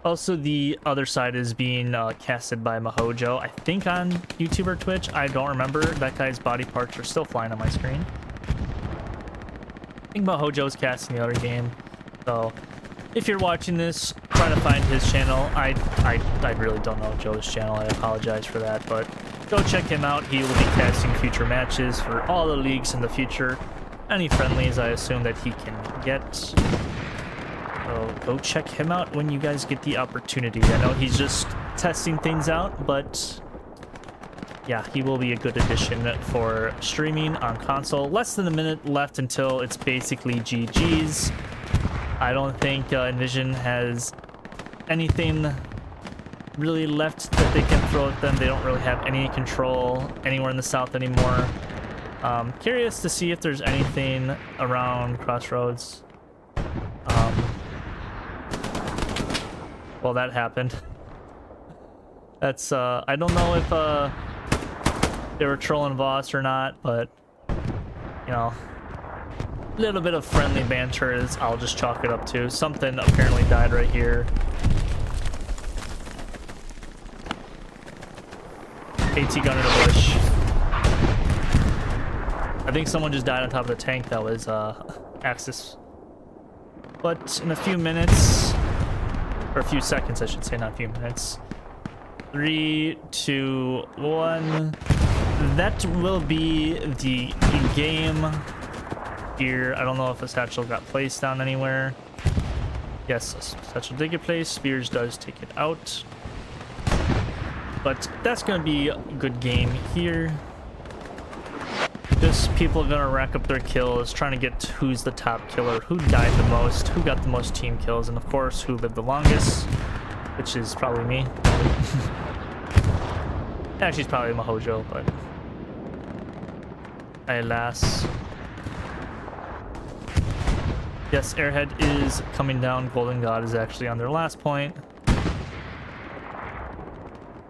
Also, the other side is being casted by Mahojo, I think on YouTube or Twitch. I don't remember. That guy's body parts are still flying on my screen. I think Mahojo's casting the other game. So, if you're watching this, try to find his channel. I really don't know Joe's channel. I apologize for that, but go check him out. He will be casting future matches for all the leagues in the future. Any friendlies, I assume, that he can get. So go check him out when you guys get the opportunity. I know he's just testing things out, but yeah, he will be a good addition for streaming on console. Less than a minute left until it's basically GG's. I don't think Envision has anything really left that they can throw at them. They don't really have any control anywhere in the south anymore. Curious to see if there's anything around Crossroads. Well, that happened. That's, I don't know if, they were trolling Voss or not, but, you know, a little bit of friendly banter is, I'll just chalk it up to. Something apparently died right here. AT gun in a bush. I think someone just died on top of the tank that was, Axis. But in a few minutes, or a few seconds, I should say, not a few minutes. 3, 2, 1. That will be the game here. I don't know if a satchel got placed down anywhere. Yes, a satchel did get placed. Spears does take it out. But that's going to be a good game here. Just people are going to rack up their kills, trying to get who's the top killer, who died the most, who got the most team kills, and of course, who lived the longest, which is probably me. Actually, it's probably Mahojo, but alas. Yes, Airhead is coming down. Golden God is actually on their last point.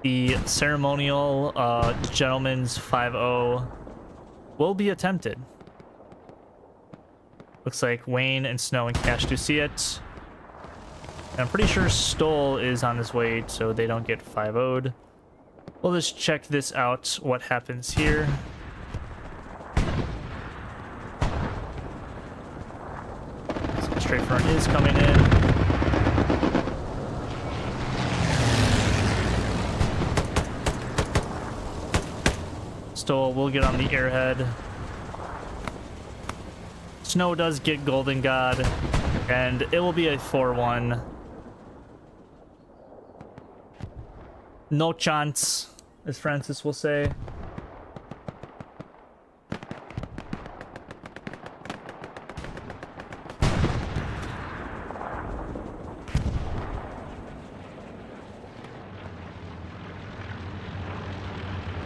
The ceremonial gentleman's 5-0 will be attempted. Looks like Wayne and Snow and Cash do see it. And I'm pretty sure Stoll is on his way, so they don't get 5-0'd. We'll just check this out, what happens here. Straight front is coming in. Stoll will get on the Airhead. Snow does get Golden God, and it will be a 4-1. No chance, as Francis will say.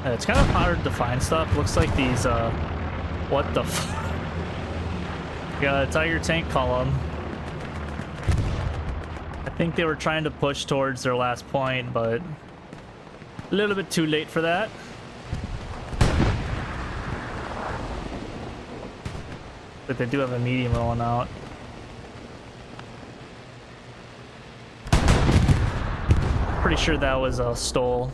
It's kind of hard to find stuff. Looks like these, what the f... Got a Tiger tank column. I think they were trying to push towards their last point, but a little bit too late for that. But they do have a medium rolling out. Pretty sure that was a Stoll.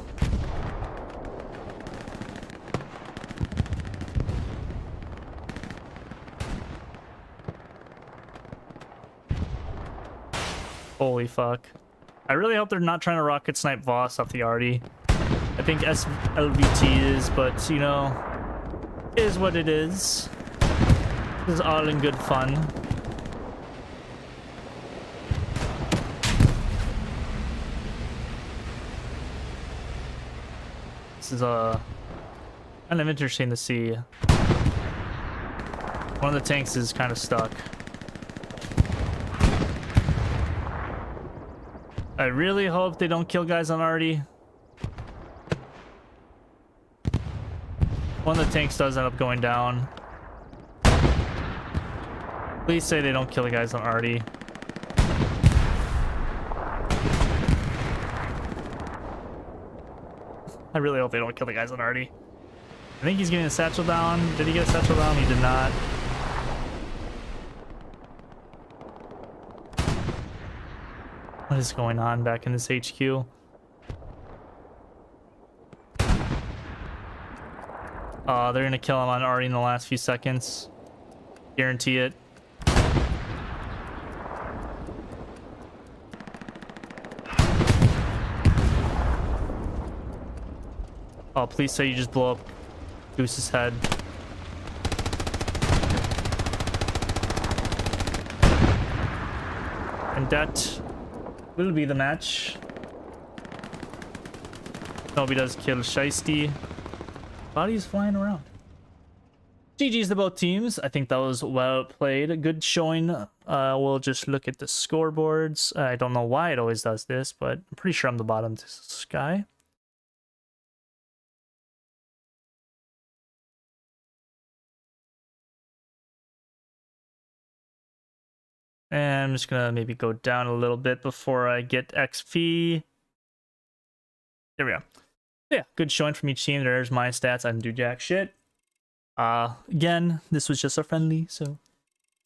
Holy fuck. I really hope they're not trying to rocket snipe Voss off the Arty. I think SLVT is, but you know, is what it is. This is all in good fun. This is kind of interesting to see. One of the tanks is kind of stuck. I really hope they don't kill guys on Arty. One of the tanks does end up going down. Please say they don't kill the guys on Arty. I really hope they don't kill the guys on Arty. I think he's getting a satchel down. Did he get a satchel down? He did not. What is going on back in this HQ? They're gonna kill him on Arty in the last few seconds. Guarantee it. Oh, please say you just blow up Goose's head. And that will be the match. Nobody does kill Shiesty. Bodies flying around. GG's to both teams. I think that was well played. Good showing. We'll just look at the scoreboards. I don't know why it always does this, but I'm pretty sure I'm the bottom to this guy. And I'm just gonna maybe go down a little bit before I get XP. There we go. Yeah, good showing from each team. There's my stats. I didn't do jack shit. Again, this was just a friendly, so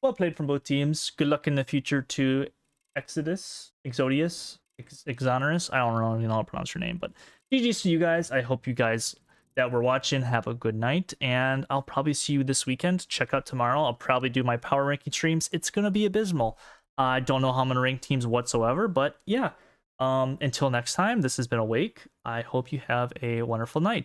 well played from both teams. Good luck in the future to Exodus, Exodius, Exonerus. I don't even know how to pronounce your name, but GG's to you guys. I hope you guys that were watching have a good night, and I'll probably see you this weekend. Check out tomorrow. I'll probably do my power ranking streams. It's gonna be abysmal. I don't know how I'm gonna rank teams whatsoever, but yeah. Until next time, this has been Awake. I hope you have a wonderful night.